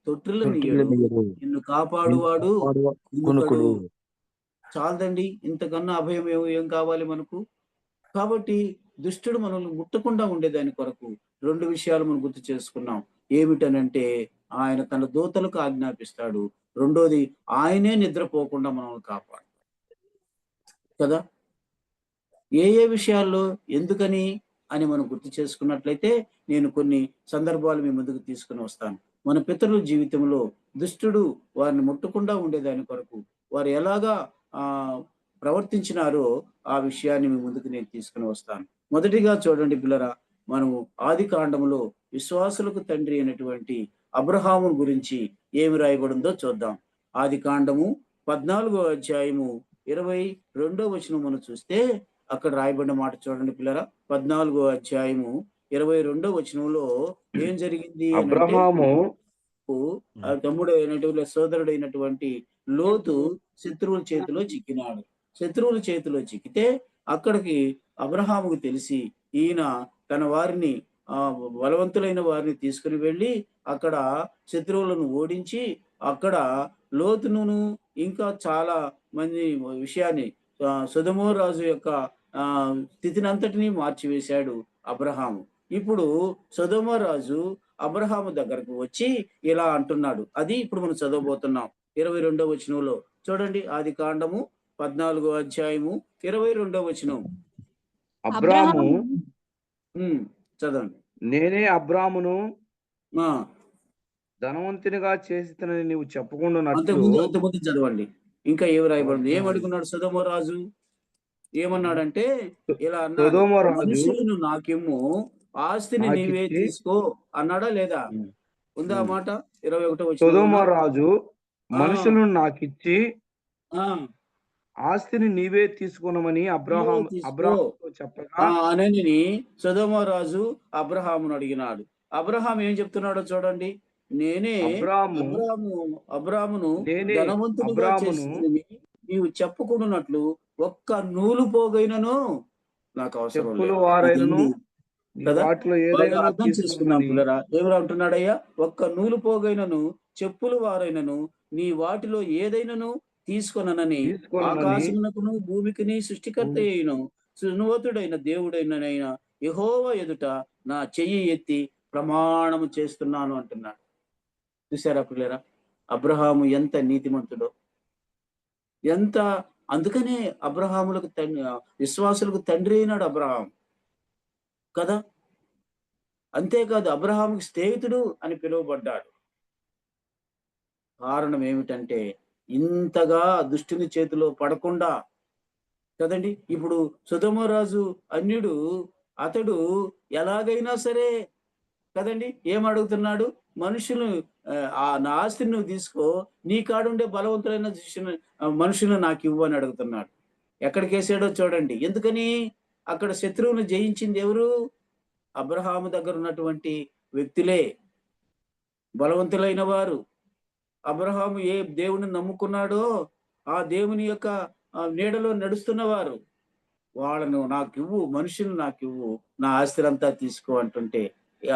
తొట్టిల్లనీయడు, నిన్ను కాపాడువాడు కునుకడు. చాలదండి, ఇంతకన్నా అభయం ఏం కావాలి మనకు. కాబట్టి దుష్టుడు మనల్ని ముట్టకుండా ఉండేదాని కొరకు 2 విషయాలు మనం గుర్తు చేసుకున్నాం. ఏమిటనంటే ఆయన తన దూతలకు ఆజ్ఞాపిస్తాడు. రెండోది ఆయనే నిద్రపోకుండా మనల్ని కాపాడు కదా. ఏ విషయాల్లో ఎందుకని అని మనం గుర్తు చేసుకున్నట్లయితే నేను కొన్ని సందర్భాలు మీ ముందుకు తీసుకుని వస్తాను. మన పితరుల జీవితంలో దుష్టుడు వారిని ముట్టకుండా ఉండేదాని కొరకు వారు ఎలాగా ప్రవర్తించినారో ఆ విషయాన్ని మీ ముందుకు నేను తీసుకుని వస్తాను. మొదటిగా చూడండి పిల్లరా, మనము ఆది కాండములో విశ్వాసులకు తండ్రి అయినటువంటి అబ్రహాము గురించి ఏమి రాయబడిందో చూద్దాం. ఆది కాండము 14వ అధ్యాయము 22వ వచనం మనం చూస్తే అక్కడ రాయబడిన మాట చూడండి పిల్లరా. 14వ అధ్యాయము 22వ వచనంలో ఏం జరిగింది అనంటే, అబ్రహాము ఆ తమ్ముడు అయినటువంటి సోదరుడైనటువంటి లోతు శత్రువుల చేతిలో చిక్కినాడు. శత్రువుల చేతిలో చిక్కితే అక్కడికి అబ్రహాముకు తెలిసి ఈయన తన వారిని బలవంతులైన వారిని తీసుకుని వెళ్ళి అక్కడ శత్రువులను ఓడించి అక్కడ లోతును ఇంకా చాలా మంది విషయాన్ని సొదొమ రాజు యొక్క స్థితిని అంతటినీ మార్చివేశాడు అబ్రహాము. ఇప్పుడు సొదొమ రాజు అబ్రహాము దగ్గరకు వచ్చి ఇలా అంటున్నాడు. అది ఇప్పుడు మనం చదవబోతున్నాం 22వ వచనంలో చూడండి. ఆది కాండము 14వ అధ్యాయము 22వ వచనం. అబ్రాము చదవండి. నేనే అబ్రామును ఆ, ధనవంతునిగా చేసినని నీవు చెప్పుకుంటున్నట్లు అంతకుముందు చదవండి. ఇంకా ఏమి రాయబడింది? ఏమడుగున్నాడు సొదొమ రాజు? ఏమన్నాడంటే ఇలా అన్నాడు, సొదొమ రాజు మనుషులను నాకేమో ఆస్తిని నీవే నాకిచ్చి తీసుకో అన్నాడా లేదా? ఉందా మాట? 21వ సొదొమ వచనంలో రాజు మనుషులను నాకిచ్చి ఆ ఆస్తిని నీవే తీసుకున్నామని అబ్రహాముతో చెప్పగా అనని సొదొమ రాజు అబ్రహామును అడిగినాడు. అబ్రహాం ఏం చెప్తున్నాడో చూడండి. నేనే అబ్రామును ధనవంతునిగా చేసిందని నీవు చెప్పుకున్నట్లు ఒక్క నూలు పోగైనను నాకు అవసరం లేదు కదా. అర్థం చేసుకున్నాం పిల్లరా. ఎవరు అంటున్నాడయ్యా? ఒక్క నూలు పోగైనను చెప్పులు వారైనను నీ వాటిలో ఏదైనాను తీసుకొననని ఆకాశమునకును భూమికిని సృష్టికర్త అయిన సునవతుడైన దేవుడైననైనా యెహోవా ఎదుట నా చెయ్యి ఎత్తి ప్రమాణము చేస్తున్నాను అంటున్నాడు. చూసారా పిల్లరా, అబ్రహాము ఎంత నీతిమంతుడో, ఎంత! అందుకనే అబ్రహాములకు విశ్వాసులకు తండ్రి అయినాడు అబ్రహాం కదా. అంతేకాదు అబ్రహాముకి స్నేహితుడు అని పిలువబడ్డాడు. కారణం ఏమిటంటే ఇంతగా దుష్టుని చేతిలో పడకుండా కదండి. ఇప్పుడు సొదొమ రాజు అన్యుడు, అతడు ఎలాగైనా సరే కదండి ఏమడుగుతున్నాడు? మనుషులు నా ఆస్తిని నువ్వు తీసుకో, నీ కాడుండే బలవంతులైన మనుషులు నాకు ఇవ్వు అని అడుగుతున్నాడు. ఎక్కడికి వేసాడో చూడండి. ఎందుకని? అక్కడ శత్రువును జయించింది ఎవరు? అబ్రహాము దగ్గర ఉన్నటువంటి వ్యక్తులే, బలవంతులైన వారు. అబ్రహాము ఏ దేవుని నమ్ముకున్నాడో ఆ దేవుని యొక్క నీడలో నడుస్తున్నవారు. వాళ్ళను నాకివ్వు, మనుషులు నాకివ్వు, నా ఆస్తిరంతా తీసుకో అంటుంటే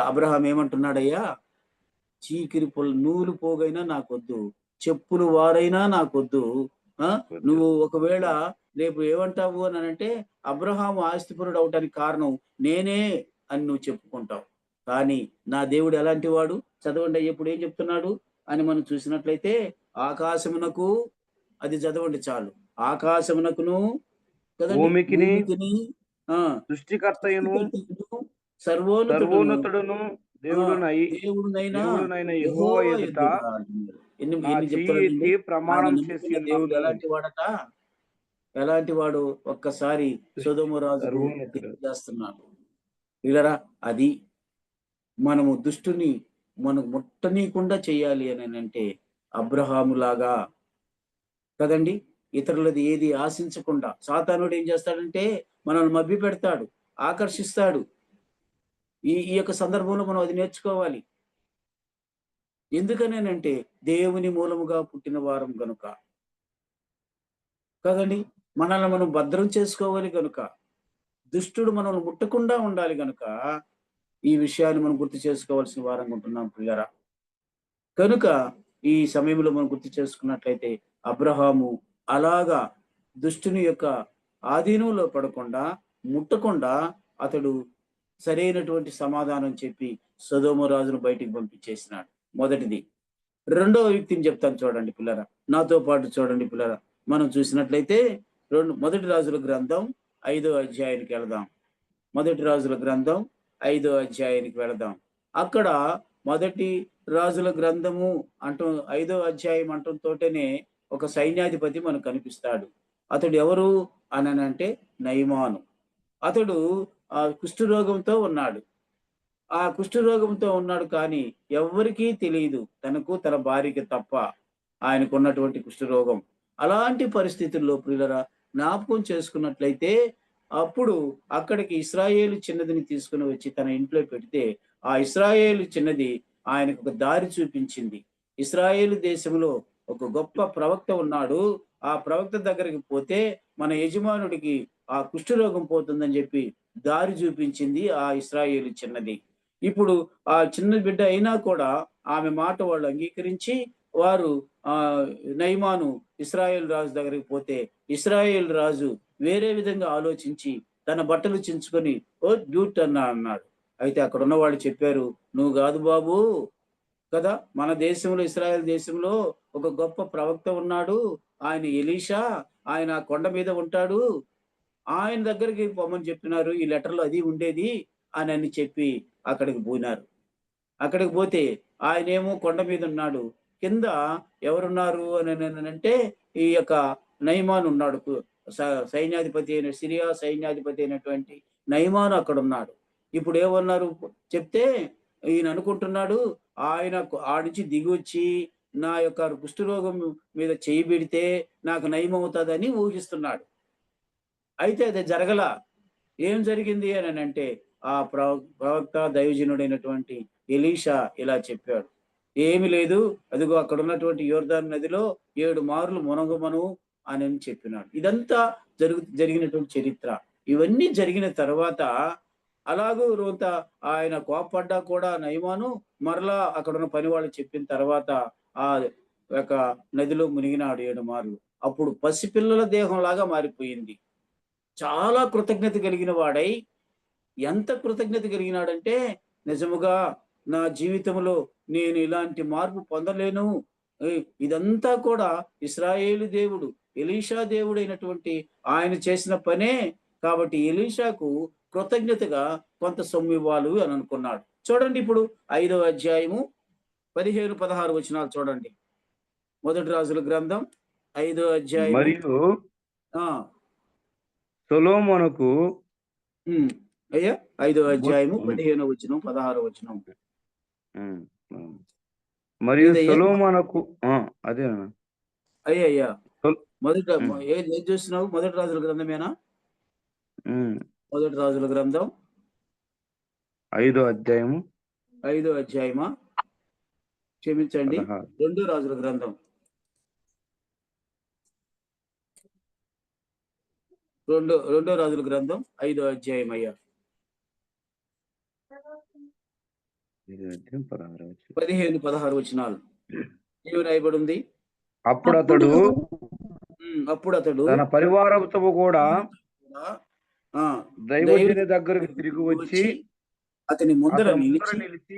అబ్రహాం ఏమంటున్నాడయ్యా? చీకిరి నూలు పోగైనా నాకొద్దు, చెప్పులు వారైనా నాకొద్దు. నువ్వు ఒకవేళ రేపు ఏమంటావు అని అంటే అబ్రహాము ఆస్తిపరుడు అవటానికి కారణం నేనే అని నువ్వు చెప్పుకుంటావు. కానీ నా దేవుడు ఎలాంటి వాడు? చదవండి. ఎప్పుడు ఏం చెప్తున్నాడు అని మనం చూసినట్లయితే, ఆకాశమునకు, అది చదవండి చాలు, ఆకాశమునకును భూమికిని సృష్టికర్తయును సర్వోన్నతుడును దేవుడునైన యెహోవా ఎదుట ప్రమాణం చేసి దేవుడు ఎలాంటి వాడట? ఎలాంటి వాడు? ఒక్కసారి సొదొమ రాజు చేస్తున్నాడు వీళ్ళరా. అది మనము దుష్టుని మనకు ముట్టనీయకుండా చేయాలి అని అంటే అబ్రహాము లాగా కదండి. ఇతరులది ఏది ఆశించకుండా. సాతానుడు ఏం చేస్తాడంటే మనల్ని మభ్య పెడతాడు, ఆకర్షిస్తాడు. ఈ యొక్క సందర్భంలో మనం అది నేర్చుకోవాలి. ఎందుకనేనంటే దేవుని మూలముగా పుట్టిన వారం గనుక కదండి. మనల్ని మనం భద్రం చేసుకోవాలి గనుక, దుష్టుడు మనల్ని ముట్టకుండా ఉండాలి గనుక ఈ విషయాన్ని మనం గుర్తు చేసుకోవాల్సిన వారంగా ఉంటున్నాం పిల్లరా. కనుక ఈ సమయంలో మనం గుర్తు చేసుకున్నట్లయితే అబ్రహాము అలాగా దుష్టుని యొక్క ఆధీనంలో పడకుండా, ముట్టకుండా అతడు సరైనటువంటి సమాధానం చెప్పి సొదొమ రాజును బయటికి పంపించేసినాడు. మొదటిది. రెండవ వ్యక్తిని చెప్తాను చూడండి పిల్లరా, నాతో పాటు చూడండి పిల్లరా. మనం చూసినట్లయితే మొదటి రాజుల గ్రంథం 5వ అధ్యాయానికి వెళదాం. మొదటి రాజుల గ్రంథం 5వ అధ్యాయానికి వెళదాం. అక్కడ మొదటి రాజుల గ్రంథము 5వ అధ్యాయం అంటంతోటనే ఒక సైన్యాధిపతి మనకు కనిపిస్తాడు. అతడు ఎవరు అనంటే నయమాను. అతడు కుష్ఠరోగంతో ఉన్నాడు. ఆ కుష్ఠరోగంతో ఉన్నాడు కానీ ఎవరికీ తెలియదు, తనకు తన భార్యకి తప్ప ఆయనకున్నటువంటి కుష్ఠరోగం. అలాంటి పరిస్థితుల్లో ప్రియులరా జ్ఞాపకం చేసుకున్నట్లయితే అప్పుడు అక్కడికి ఇశ్రాయేలు చిన్నదిని తీసుకుని వచ్చి తన ఇంట్లో పెడితే ఆ ఇశ్రాయేలు చిన్నది ఆయనకు ఒక దారి చూపించింది. ఇశ్రాయేలు దేశంలో ఒక గొప్ప ప్రవక్త ఉన్నాడు. ఆ ప్రవక్త దగ్గరికి పోతే మన యజమానుడికి ఆ కుష్ఠరోగం పోతుందని చెప్పి దారి చూపించింది ఆ ఇశ్రాయేలు చిన్నది. ఇప్పుడు ఆ చిన్న బిడ్డ అయినా కూడా ఆమె మాట వాళ్ళు అంగీకరించి వారు ఆ నయమాను ఇశ్రాయేలు రాజు దగ్గరికి పోతే ఇశ్రాయేలు రాజు వేరే విధంగా ఆలోచించి తన బట్టలు చించుకొని ఓ డ్యూట్ అన్నాడు. అయితే అక్కడ ఉన్న వాళ్ళు చెప్పారు, నువ్వు కాదు బాబు కదా, మన దేశంలో ఇశ్రాయేల్ దేశంలో ఒక గొప్ప ప్రవక్త ఉన్నాడు, ఆయన ఎలీషా, ఆయన ఆ కొండ మీద ఉంటాడు, ఆయన దగ్గరికి పొమ్మని చెప్పినారు, ఈ లెటర్లో అది ఉండేది అని చెప్పి అక్కడికి పోయినారు. అక్కడికి పోతే ఆయనేమో కొండ మీద ఉన్నాడు, కింద ఎవరున్నారు అని అంటే ఈ యొక్క నయమాను ఉన్నాడు, సైన్యాధిపతి అయిన సిరియా సైన్యాధిపతి అయినటువంటి నయమాను అక్కడ ఉన్నాడు. ఇప్పుడు ఏమన్నారు చెప్తే ఈయన అనుకుంటున్నాడు, ఆయన ఆడిచి దిగి వచ్చి నా యొక్క కుష్ఠరోగం మీద చేయి పెడితే నాకు నయం అవుతుందని ఊహిస్తున్నాడు. అయితే అది జరగల. ఏం జరిగింది అని అంటే ఆ ప్రవక్త దైవజనుడైనటువంటి ఎలీషా ఇలా చెప్పాడు, ఏమి లేదు, అదిగో అక్కడ ఉన్నటువంటి యోర్దాను నదిలో 7 మార్లు మునగమను అని చెప్పినాడు. ఇదంతా జరిగినటువంటి చరిత్ర. ఇవన్నీ జరిగిన తర్వాత అలాగూ కొంత ఆయన కోపడ్డా కూడా నయమాను మరలా అక్కడ ఉన్న పని వాళ్ళు చెప్పిన తర్వాత ఆ యొక్క నదిలో మునిగినాడు 7 మార్లు. అప్పుడు పసిపిల్లల దేహంలాగా మారిపోయింది. చాలా కృతజ్ఞత కలిగిన వాడై, ఎంత కృతజ్ఞత కలిగినాడంటే నిజముగా నా జీవితంలో నేను ఇలాంటి మార్పు పొందలేను, ఇదంతా కూడా ఇశ్రాయేలు దేవుడు ఎలీషా దేవుడైనటువంటి ఆయన చేసిన పనే, కాబట్టి ఎలీషాకు కృతజ్ఞతగా కొంత సొమ్ము ఇవ్వాలి అని అనుకున్నాడు. చూడండి ఇప్పుడు 5వ అధ్యాయము 15-16 వచనాలు చూడండి. మొదటి రాజుల గ్రంథం 5వ అధ్యాయం. మరియు సొలొమోనుకు అయ్యా 5వ అధ్యాయము 15వ వచనం 16వ వచనం. మరియు సొలొమోనుకు అదే అయ్యా మొదట ఏది చూస్తున్నావు? మొదటి రాజుల గ్రంథమేనా? మొదటి రాజుల గ్రంథం 5వ అధ్యాయము 5వ అధ్యాయమా? క్షమించండి, 2వ రాజుల గ్రంథం 2వ రాజుల గ్రంథం 5వ అధ్యాయం అయ్యా 15-16 వచనాలు ఏమి రాయబడి ఉంది? అప్పుడు అతడు తన పరివారంతో కూడా దైవజనుని దగ్గరకు తిరిగి వచ్చి అతని ముందర నిలిచి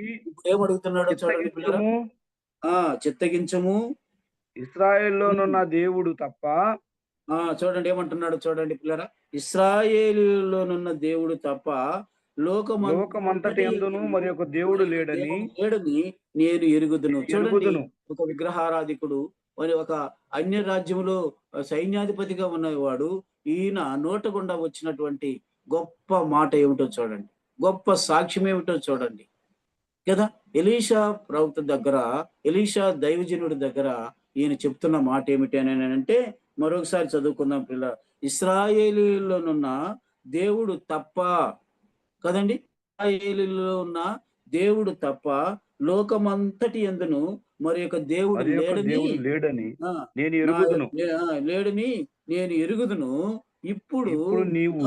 ఏమడుగుతున్నాడో చూడండి, చిత్తగించము, ఇశ్రాయేలులోనున్న దేవుడు తప్ప. చూడండి ఏమంటున్నాడు చూడండి పిల్లరా, ఇశ్రాయేలులోనున్న దేవుడు తప్ప లోకమంతటి యందును మరి ఒక దేవుడు లేడని నేను ఎరుగుదును. చూడండి, ఒక విగ్రహారాధికుడు మరి ఒక అన్య రాజ్యంలో సైన్యాధిపతిగా ఉన్నవాడు, ఈయన నోట గుండా వచ్చినటువంటి గొప్ప మాట ఏమిటో చూడండి, గొప్ప సాక్ష్యం ఏమిటో చూడండి కదా. ఎలీషా ప్రవక్త దగ్గర, ఎలీషా దైవజనుడి దగ్గర ఈయన చెప్తున్న మాట ఏమిటి అని అంటే, మరొకసారి చదువుకుందాం పిల్ల. ఇశ్రాయేలీలోనున్న దేవుడు తప్ప కదండి, ఇశ్రాయేలీలో ఉన్న దేవుడు తప్ప లోకమంతటి యందును మరి యొక్క దేవుడు లేడని నేను ఎరుగుదును. ఇప్పుడు నీవు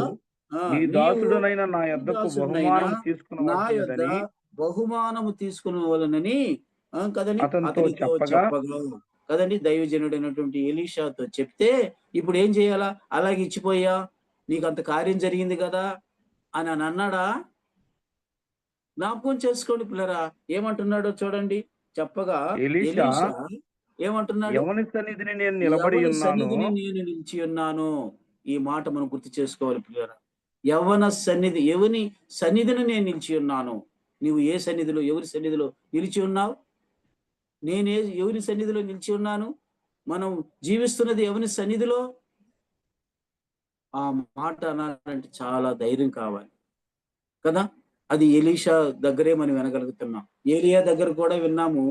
నీ దాసుడనైన నా యొద్దకు బహుమానము తీసుకునవలనని కదండి అతనితో చెప్పగా కదండి దైవజనుడైనటువంటి ఎలీషాతో చెప్తే, ఇప్పుడు ఏం చేయాలా? అలాగే ఇచ్చిపోయా, నీకు అంత కార్యం జరిగింది కదా అని అన్నాడా? జ్ఞాపకం చేసుకోండి పిల్లరా, ఏమంటున్నాడో చూడండి. చెప్పగా ఎలీషా ఏమంటున్నాడు? ఎవని సన్నిధిని నేను నిలిచి ఉన్నాను. ఈ మాట మనం గుర్తు చేసుకోవాలి పిల్లరా. ఎవని సన్నిధిని నేను నిలిచి ఉన్నాను. నువ్వు ఏ సన్నిధిలో, ఎవరి సన్నిధిలో నిలిచి ఉన్నావు? ఎవరి సన్నిధిలో నిలిచి ఉన్నాను? మనం జీవిస్తున్నది ఎవరి సన్నిధిలో? ఆ మాట అనాలంటే చాలా ధైర్యం కావాలి కదా. అది ఎలీషా దగ్గరే మనం వినగలుగుతున్నాం. ఏలియా దగ్గర కూడా విన్నాము,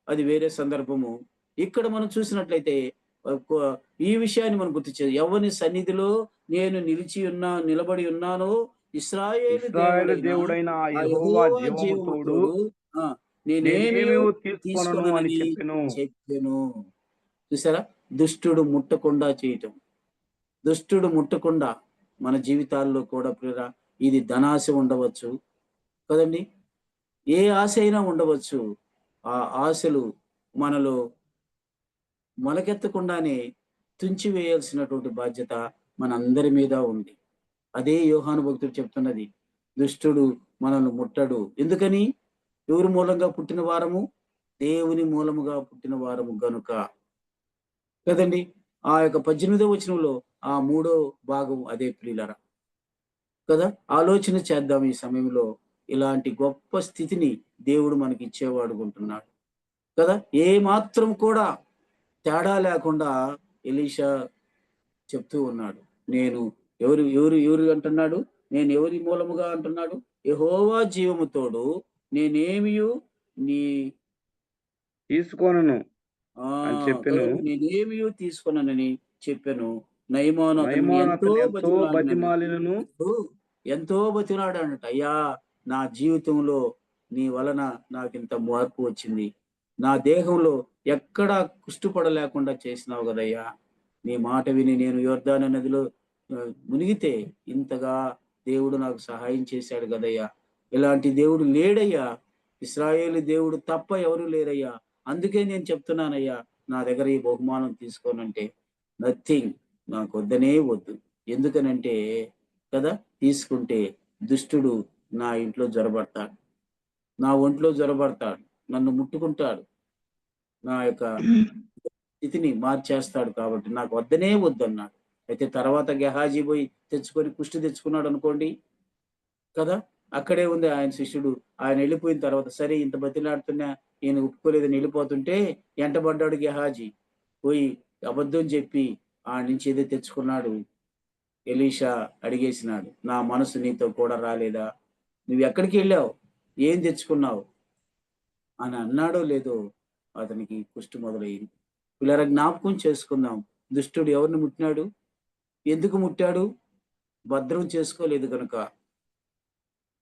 అది వేరే సందర్భము. ఇక్కడ మనం చూసినట్లయితే ఈ విషయాన్ని మనం గుర్తించేది, ఎవరి సన్నిధిలో నేను నిలబడి ఉన్నానో ఇశ్రాయేలు దేవుడైన దేవుడైన ఆ ఆ యెహోవా యెహోవా జీవము జీవము తోడు తోడు నేనేమీ నేనేమీ తీసుకొనను అని తీసుకోనని చెప్పెను. చూసారా, దుష్టుడు ముట్టకుండా చేయటం, దుష్టుడు ముట్టకుండా మన జీవితాల్లో కూడా ప్రియరా, ఇది ధనాశ ఉండవచ్చు కదండి, ఏ ఆశ అయినా ఉండవచ్చు. ఆ ఆశలు మనలో మొలకెత్తకుండానే తుంచివేయాల్సినటువంటి బాధ్యత మనందరి మీద ఉంది. అదే యోహాను భక్తుడు చెప్తున్నది, దుష్టుడు మనల్ని ముట్టడు. ఎందుకని? ఎవరి మూలంగా పుట్టిన వారము? దేవుని మూలముగా పుట్టిన వారము గనుక కదండి. ఆ యొక్క 18వ వచనంలో ఆ మూడో భాగం అదే ప్రియులారా కదా. ఆలోచన చేద్దాం ఈ సమయంలో, ఇలాంటి గొప్ప స్థితిని దేవుడు మనకి ఇచ్చేవాడుకుంటున్నాడు కదా. ఏ మాత్రం కూడా తేడా లేకుండా ఎలీషా చెప్తూ ఉన్నాడు, నేను ఎవరు ఎవరు ఎవరు అంటున్నాడు, నేను ఎవరి మూలముగా అంటున్నాడు, యెహోవా జీవము తోడు నేనేమియు నీ తీసుకొనను అని చెప్పెను. కదండి, నేనేమియు తీసుకొననని చెప్పాను. నయమాను అతన్ని నయమాను ఎంతో అతన్ని ఎంతో బతిమలాడినని, బతిమాలినను. ఇప్పుడు ఎంతో బతిమలాడాడట, అయ్యా నా జీవితంలో నీ వలన నాకింత మార్పు వచ్చింది, నా దేహంలో ఎక్కడా కుష్టు లేకుండా చేసినావు కదయ్యా, నీ మాట విని నేను యొర్దాను నదిలో మునిగితే ఇంతగా దేవుడు నాకు సహాయం చేశాడు కదయ్యా, ఇలాంటి దేవుడు లేడయ్యా, ఇశ్రాయేలు దేవుడు తప్ప ఎవరు లేరయ్యా, అందుకే నేను చెప్తున్నానయ్యా, నా దగ్గర ఈ బహుమానం తీసుకోనంటే నథింగ్, నాకు వద్దనే వద్దు. ఎందుకనంటే కదా, తీసుకుంటే దుష్టుడు నా ఇంట్లో జొరబడతాడు, నా ఒంట్లో జొరబడతాడు, నన్ను ముట్టుకుంటాడు, నా యొక్క స్థితిని మార్చేస్తాడు, కాబట్టి నాకు వద్దనే వద్దన్నాడు. అయితే తర్వాత గెహాజీ పోయి తెచ్చుకొని కుష్టి తెచ్చుకున్నాడు అనుకోండి కదా, అక్కడే ఉంది ఆయన శిష్యుడు. ఆయన వెళ్ళిపోయిన తర్వాత, సరే ఇంత బతిలాడుతున్నా ఈయన ఒప్పుకోలేదని వెళ్ళిపోతుంటే ఎంటబడ్డాడు గెహాజీ, పోయి అబద్ధం చెప్పి ఆ నుంచి ఏదో తెచ్చుకున్నాడు. ఎలీషా అడిగేసినాడు, నా మనసు నీతో కూడా రాలేదా, నువ్వు ఎక్కడికి వెళ్ళావు, ఏం తెచ్చుకున్నావు అని అన్నాడో లేదో అతనికి కుష్టు మొదలయ్యింది. పిల్లల జ్ఞాపకం చేసుకుందాం, దుష్టుడు ఎవరిని ముట్టినాడు, ఎందుకు ముట్టాడు? భద్రం చేసుకోలేదు కనుక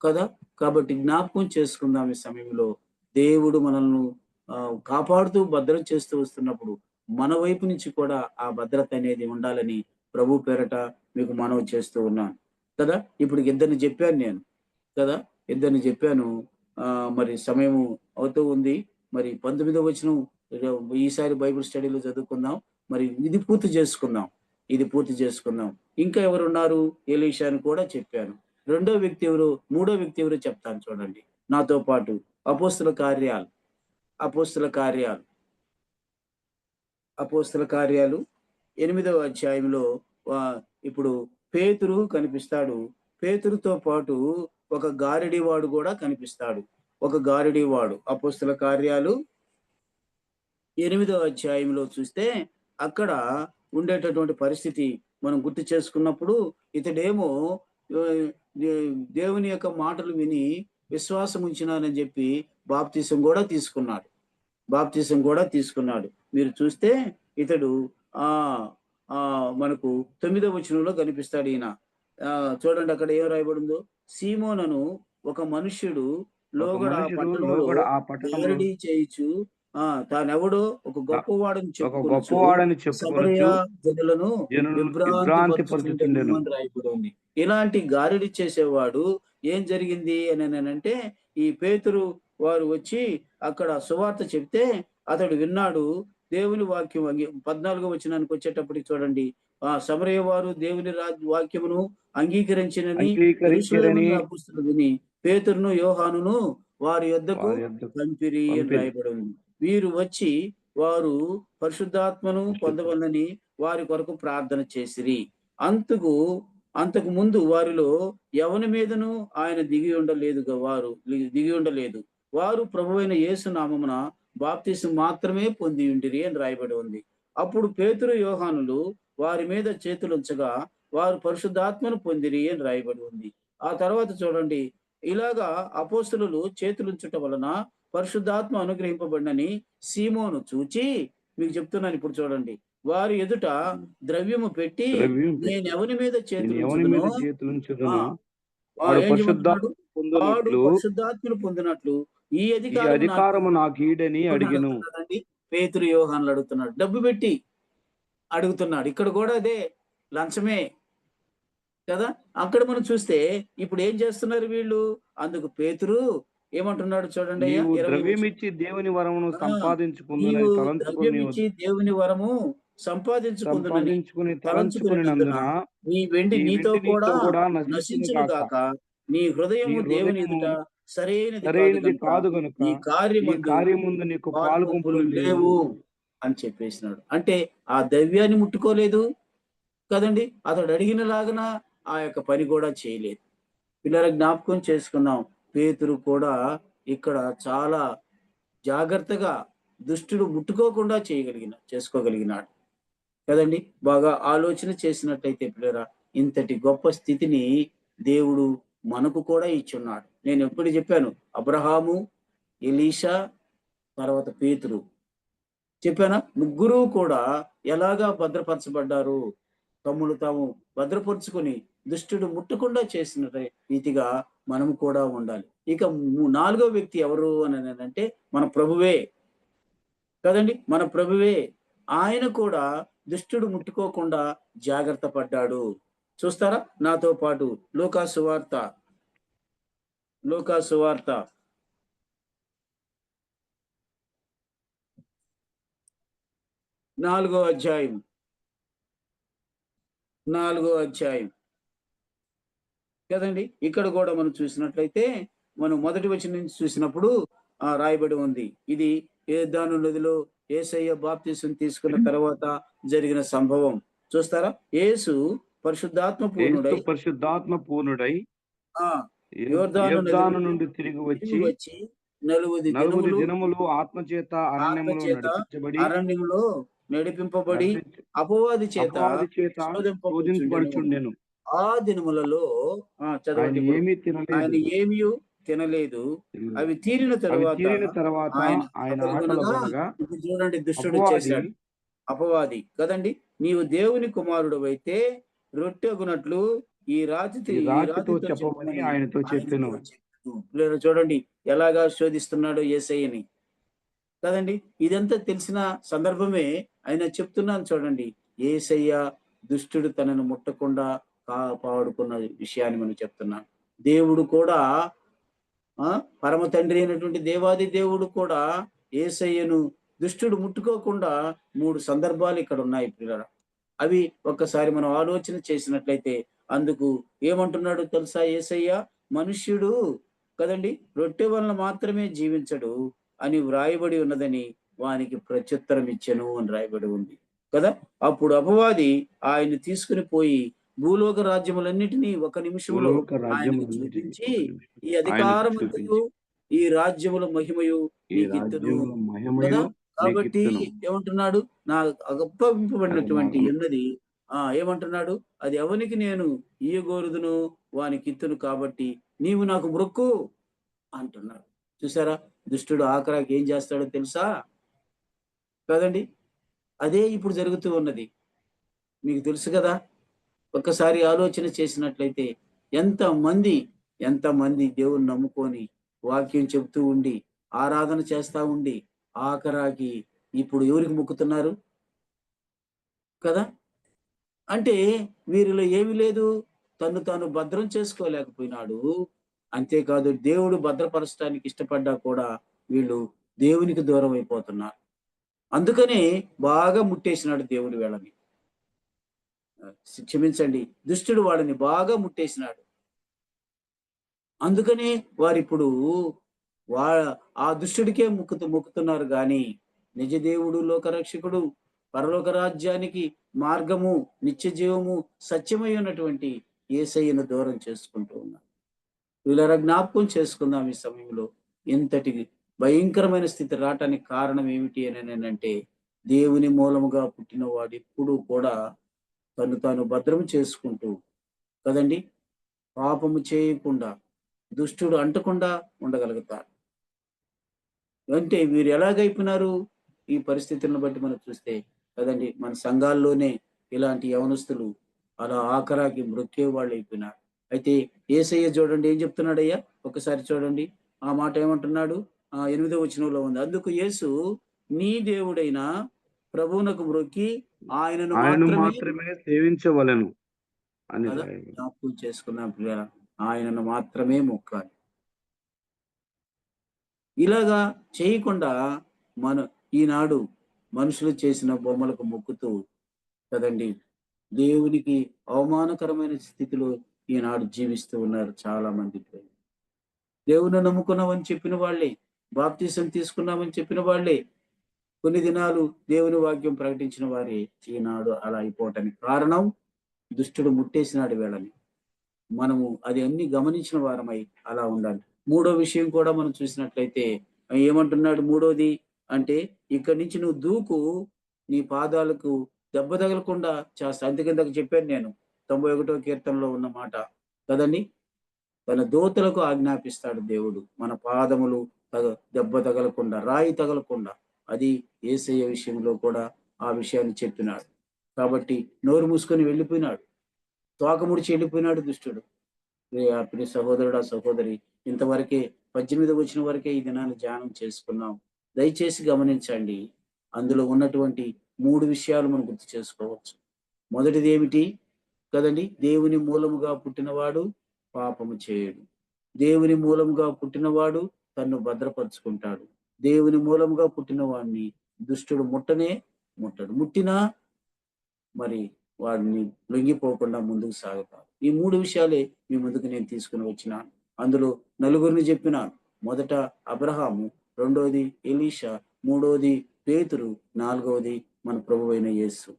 కదా. కాబట్టి జ్ఞాపకం చేసుకుందాం ఈ సమయంలో, దేవుడు మనల్ని కాపాడుతూ భద్రం చేస్తూ వస్తున్నప్పుడు మన వైపు నుంచి కూడా ఆ భద్రత అనేది ఉండాలని ప్రభు పేరట మీకు మనవి చేస్తూ ఉన్నాను కదా. ఇప్పుడు ఇద్దరిని చెప్పాను నేను కదా, ఇద్దరిని చెప్పాను. మరి సమయం అవుతూ ఉంది. మరి 19వ వచనం ఈసారి బైబిల్ స్టడీలో చదువుకుందాం. మరి ఇది పూర్తి చేసుకుందాం. ఇంకా ఎవరున్నారు? ఎలీషాను కూడా చెప్పాను. మూడో వ్యక్తి ఎవరు చెప్తాను చూడండి నాతో పాటు. అపోస్తుల కార్యాలు 8వ అధ్యాయంలో ఇప్పుడు పేతురు కనిపిస్తాడు. పేతురుతో పాటు ఒక గారడీవాడు కూడా కనిపిస్తాడు. అపోస్తుల కార్యాలు 8వ అధ్యాయంలో చూస్తే అక్కడ ఉండేటటువంటి పరిస్థితి మనం గుర్తు చేసుకున్నప్పుడు, ఇతడేమో దేవుని యొక్క మాటలు విని విశ్వాసం ఉంచినానని చెప్పి బాప్తిసం కూడా తీసుకున్నాడు. మీరు చూస్తే ఇతడు మనకు 9వ వచనంలో కనిపిస్తాడు. ఈయన చూడండి, అక్కడ ఏం రాయబడిందో, సీమోనను ఒక మనుష్యుడు లోగడ పట్టణంలో గారడీ చేయుచు తానెవడో ఒక గొప్పవాడని చెప్పుకొనుచు సమరయ జనులను విభ్రాంతి పరుచుచుండెను అని రాయబడి ఉంది. ఇలాంటి గారడీ చేసేవాడు ఏం జరిగింది అని అంటే, ఈ పేతురు వారు వచ్చి అక్కడ సువార్త చెప్తే అతడు విన్నాడు. దేవుని వాక్యం 14వ వచనానికి వచ్చేటప్పటికి చూడండి, సమరయ వారు దేవుని వాక్యమును అంగీకరించినని అపోస్తలులు విని పేతురును యోహానును వారి యొద్దకు పంపిరి అని రాయబడి ఉంది. వీరు వచ్చి వారు పరిశుద్ధాత్మను పొందవలనని వారి కొరకు ప్రార్థన చేసిరి. అంతకు ముందు వారిలో ఎవని మీదను ఆయన దిగి ఉండలేదు. వారు ప్రభువైన యేసు నామమున బాప్తిసం మాత్రమే పొంది ఉండిరి అని రాయబడి ఉంది. అప్పుడు పేతురు యోహానులు వారి మీద చేతులుంచగా వారు పరిశుద్ధాత్మను పొందిరి అని రాయబడి ఉంది. ఆ తర్వాత చూడండి, ఇలాగా అపోస్తలులు చేతులుంచుట వలన పరిశుద్ధాత్మ అనుగ్రహింపబడినని సీమోను చూచి, మీకు చెప్తున్నాను ఇప్పుడు చూడండి, వారి ఎదుట ద్రవ్యము పెట్టి ద్రవ్యం పెట్టి నేను ఎవరి మీద నేను చేతులు ఎవరి మీద ఉంచుదునో చేతులుంచుదునో వాడు వాడు ఏం చేయమంటున్నాడు? వాడు పొందినట్లు పరిశుద్ధాత్మను పొందినట్లు ఈ ఈ అధికారం నాకు అధికారము నాకు ఈడని అడిగెను. అడుగుతున్నాడండి. పేతురు యోహానులు అడుగుతున్నాడు, డబ్బు పెట్టి అడుగుతున్నాడు. ఇక్కడ కూడా అదే లంచమే కదా. అక్కడ మనం చూస్తే ఇప్పుడు ఏం చేస్తున్నారు వీళ్ళు? అందుకు పేతురు ఏమంటున్నాడు చూడండి అయ్యా, నీవు 20 ద్రవ్యమిచ్చి దేవుని వరమును నీవు సంపాదించుకుందునని తలంచుకొని ద్రవ్యమిచ్చి దేవుని వరము సంపాదించుకుందునని తలంచుకునినందున నీ వెండి ఈ నీతో వెండి కూడా నీతో కూడా నశించును నశించును గాక. గాక. నీ హృదయము నీ దేవుని హృదయము ఎదుట సరైనది సరైనది కాదు కాదు గనుక గనుక ఈ ఈ కార్యమందు కార్యముందు నీకు పాలుపంపులు పాలుగుంపులు లేవు అని చెప్పేసినాడు. అంటే ఆ దైవ్యాన్ని ముట్టుకోలేదు కదండి. అతడు అడిగినలాగన ఆ యొక్క పని కూడా చేయలేదు. పిల్లల జ్ఞాపకం చేసుకున్నాం. పేతురు కూడా ఇక్కడ చాలా జాగ్రత్తగా దుష్టుడు ముట్టుకోకుండా చేసుకోగలిగినాడు కదండి. బాగా ఆలోచన చేసినట్టయితే పిల్లరా, ఇంతటి గొప్ప స్థితిని దేవుడు మనకు కూడా ఇచ్చున్నాడు. నేను ఎప్పుడు చెప్పాను, అబ్రహాము, ఎలీషా, తర్వాత పేతురు చెప్పానా, ముగ్గురు కూడా ఎలాగా భద్రపరచబడ్డారు? తమ్ముడు తాము భద్రపరుచుకొని దుష్టుడు ముట్టకుండా చేసిన రీతిగా మనం కూడా ఉండాలి. ఇక నాలుగో వ్యక్తి ఎవరు అని అంటే మన ప్రభువే కదండి. మన ప్రభువే. ఆయన కూడా దుష్టుడు ముట్టుకోకుండా జాగ్రత్త పడ్డాడు. చూస్తారా నాతో పాటు లూకా సువార్త 4వ అధ్యాయం కదండి. ఇక్కడ కూడా మనం చూసినట్లయితే మనం మొదటి వచనం నుంచి చూసినప్పుడు రాయబడి ఉంది. ఇది యోర్దాను నదిలో యేసయ్య బాప్తిసం తీసుకున్న తర్వాత జరిగిన సంభవం. చూస్తారా, యేసు పరిశుద్ధాత్మ పూర్ణుడై యోర్దాను నుండి తిరిగి వచ్చి 40 దినములు ఆత్మచేత అరణ్యములో నడిపింపబడి అపవాది చేత శోధింపబడుచుండెను. ఆ దినములలో చదవండి, ఆయన ఏమీ తినలేదు. అవి తీరిన తరువాత ఆయన ఇప్పుడు చూడండి, దుష్టుడు చేశాడు, అపవాది కదండి. నీవు దేవుని కుమారుడు అయితే రొట్టెగునట్లు ఈ రాతితో చెప్పమని ఆయనతో చెప్పెను. చూడండి ఎలాగా శోధిస్తున్నాడో యేసయ్యని కదండి. ఇదంతా తెలిసిన సందర్భమే. ఆయన చెప్తున్నాను చూడండి, యేసయ్య దుష్టుడు తనను ముట్టకుండా కాపాడుకున్న విషయాన్ని మనం చెప్తున్నాం. దేవుడు కూడా పరమ తండ్రి అయినటువంటి దేవాది దేవుడు కూడా యేసయ్యను దుష్టుడు ముట్టుకోకుండా 3 సందర్భాలు ఇక్కడ ఉన్నాయి పిల్లరా. అవి ఒక్కసారి మనం ఆలోచన చేసినట్లయితే అందుకు ఏమంటున్నాడు తెలుసా యేసయ్య? మనుష్యుడు కదండి రొట్టె వలన మాత్రమే జీవించడు అని వ్రాయబడి ఉన్నదని వానికి ప్రత్యుత్తరం ఇచ్చెను అని రాయబడి ఉంది కదా. అప్పుడు అపవాది ఆయన్ని తీసుకుని పోయి భూలోక రాజ్యములన్నిటినీ ఒక నిమిషంలో ఆయనకు చూపించి ఈ అధికారమంతయు ఈ రాజ్యముల మహిమయు కదా. కాబట్టి ఏమంటున్నాడు? నా అప్పగింపబడినటువంటి ఉన్నది ఏమంటున్నాడు? అది ఎవనికి నేను ఇయ్యగోరుదును వానికి ఇత్తును, కాబట్టి నీవు నాకు మొక్కు అంటున్నాడు. చూసారా, దుష్టుడు ఆఖరాకి ఏం చేస్తాడో తెలుసా కదండి. అదే ఇప్పుడు జరుగుతూ ఉన్నది, మీకు తెలుసు కదా. ఒక్కసారి ఆలోచన చేసినట్లయితే ఎంతమంది దేవుని నమ్ముకొని వాక్యం చెబుతూ ఉండి ఆరాధన చేస్తా ఉండి ఆఖరాకి ఇప్పుడు ఎవరికి మొక్కుతున్నారు కదా. అంటే వీరిలో ఏమీ లేదు, తను తాను భద్రం చేసుకోలేకపోయినాడు. అంతేకాదు దేవుడు భద్రపరచడానికి ఇష్టపడ్డా కూడా వీళ్ళు దేవునికి దూరం అయిపోతున్నారు. అందుకనే బాగా ముట్టేసినాడు దేవుడు వీళ్ళని. క్షమించండి, దుష్టుడు వాళ్ళని బాగా ముట్టేసినాడు. అందుకనే వారిప్పుడు ఆ దుష్టుడికే మొక్కుతున్నారు గాని నిజ దేవుడు, లోకరక్షకుడు, పరలోక రాజ్యానికి మార్గము, నిత్య జీవము, సత్యమై ఉన్నటువంటి యేసయ్యను దూరం చేసుకుంటూ ఉన్నారు. వీళ్ళ జ్ఞాపకం చేసుకుందాం ఈ సమయంలో. ఇంతటి భయంకరమైన స్థితి రావటానికి కారణం ఏమిటి అని అంటే, దేవుని మూలముగా పుట్టిన వాడు ఎప్పుడూ కూడా తాను భద్రం చేసుకుంటూ కదండి పాపము చేయకుండా దుష్టుడు అంటకుండా ఉండగలుగుతారు. అంటే వీరు ఎలాగైపోయినారు? ఈ పరిస్థితులను బట్టి మనం చూస్తే కదండి. మన సంఘాల్లోనే ఇలాంటి యవనస్తులు అలా ఆఖరాకి మ్రొక్కే వాళ్ళు అయిపోయినారు. అయితే యేసయ్య చూడండి ఏం చెప్తున్నాడయ్యా? ఒకసారి చూడండి. ఆ మాట ఏమంటున్నాడు? 8వ వచనంలో ఉంది. అందుకు యేసు నీ దేవుడైన ప్రభువునకు మ్రొక్కి ఆయనను ఆయన మాత్రమే మాత్రమే సేవించవలెను అని కదా! రాయబడింది. జ్ఞాపకం చేసుకున్నాం ప్రియులారా. ఆయనను మాత్రమే మొక్కాలి. ఇలాగా చేయకుండా మన ఈనాడు మనుషులు చేసిన బొమ్మలకు మొక్కుతూ కదండీ! దేవునికి అవమానకరమైన స్థితిలో ఈనాడు జీవిస్తూ ఉన్నారు చాలా మంది. దేవుని నమ్ముకున్నామని చెప్పిన వాళ్ళే, బాప్తీసం తీసుకున్నామని చెప్పిన వాళ్ళే, కొన్ని దినాలు దేవుని వాక్యం ప్రకటించిన వారే ఈనాడు అలా అయిపోవటానికి కారణం దుష్టుడు ముట్టేసినాడు వీళ్ళని. మనము అది అన్ని గమనించిన వారమై అలా ఉండాలి. మూడో విషయం కూడా మనం చూసినట్లయితే ఏమంటున్నాడు మూడోది అంటే, ఇక్కడి నుంచి నువ్వు దూకు, నీ పాదాలకు దెబ్బ తగలకుండా చేస్తా. అందుకే ఇందాక చెప్పాను నేను 91 కీర్తనలో ఉన్న మాట కదండీ! తన దూతలకు ఆజ్ఞాపిస్తాడు దేవుడు. మన పాదములు దెబ్బ తగలకుండా, రాయి తగలకుండా. అది యేసయ్య విషయంలో కూడా ఆ విషయాన్ని చెప్పినాడు. కాబట్టి నోరు మూసుకొని వెళ్ళిపోయినాడు. తోక ముడిచి వెళ్ళిపోయినాడు దుష్టుడు. ప్రియ సహోదరుడా, సహోదరి, ఇంతవరకే 18 వచ్చిన వరకే ఈ దినాన్ని ధ్యానం చేసుకున్నాం. దయచేసి గమనించండి. అందులో ఉన్నటువంటి 3 విషయాలు మనం గుర్తు చేసుకోవచ్చు. మొదటిది ఏమిటి? కదండి! దేవుని మూలముగా పుట్టినవాడు పాపము చేయడు. దేవుని మూలముగా పుట్టినవాడు తన్ను భద్రపరుచుకుంటాడు. దేవుని మూలముగా పుట్టిన వాడిని దుష్టుడు ముట్టనే ముట్టడు. ముట్టినా మరి వాడిని లొంగిపోకుండా ముందుకు సాగుతారు. ఈ 3 విషయాలే మీ ముందుకు నేను తీసుకొని వచ్చినాను. అందులో నలుగురిని చెప్పినాను. మొదట అబ్రహాము, రెండోది ఎలీషా, మూడోది పేతురు, నాలుగవది మన ప్రభువైన యేసు.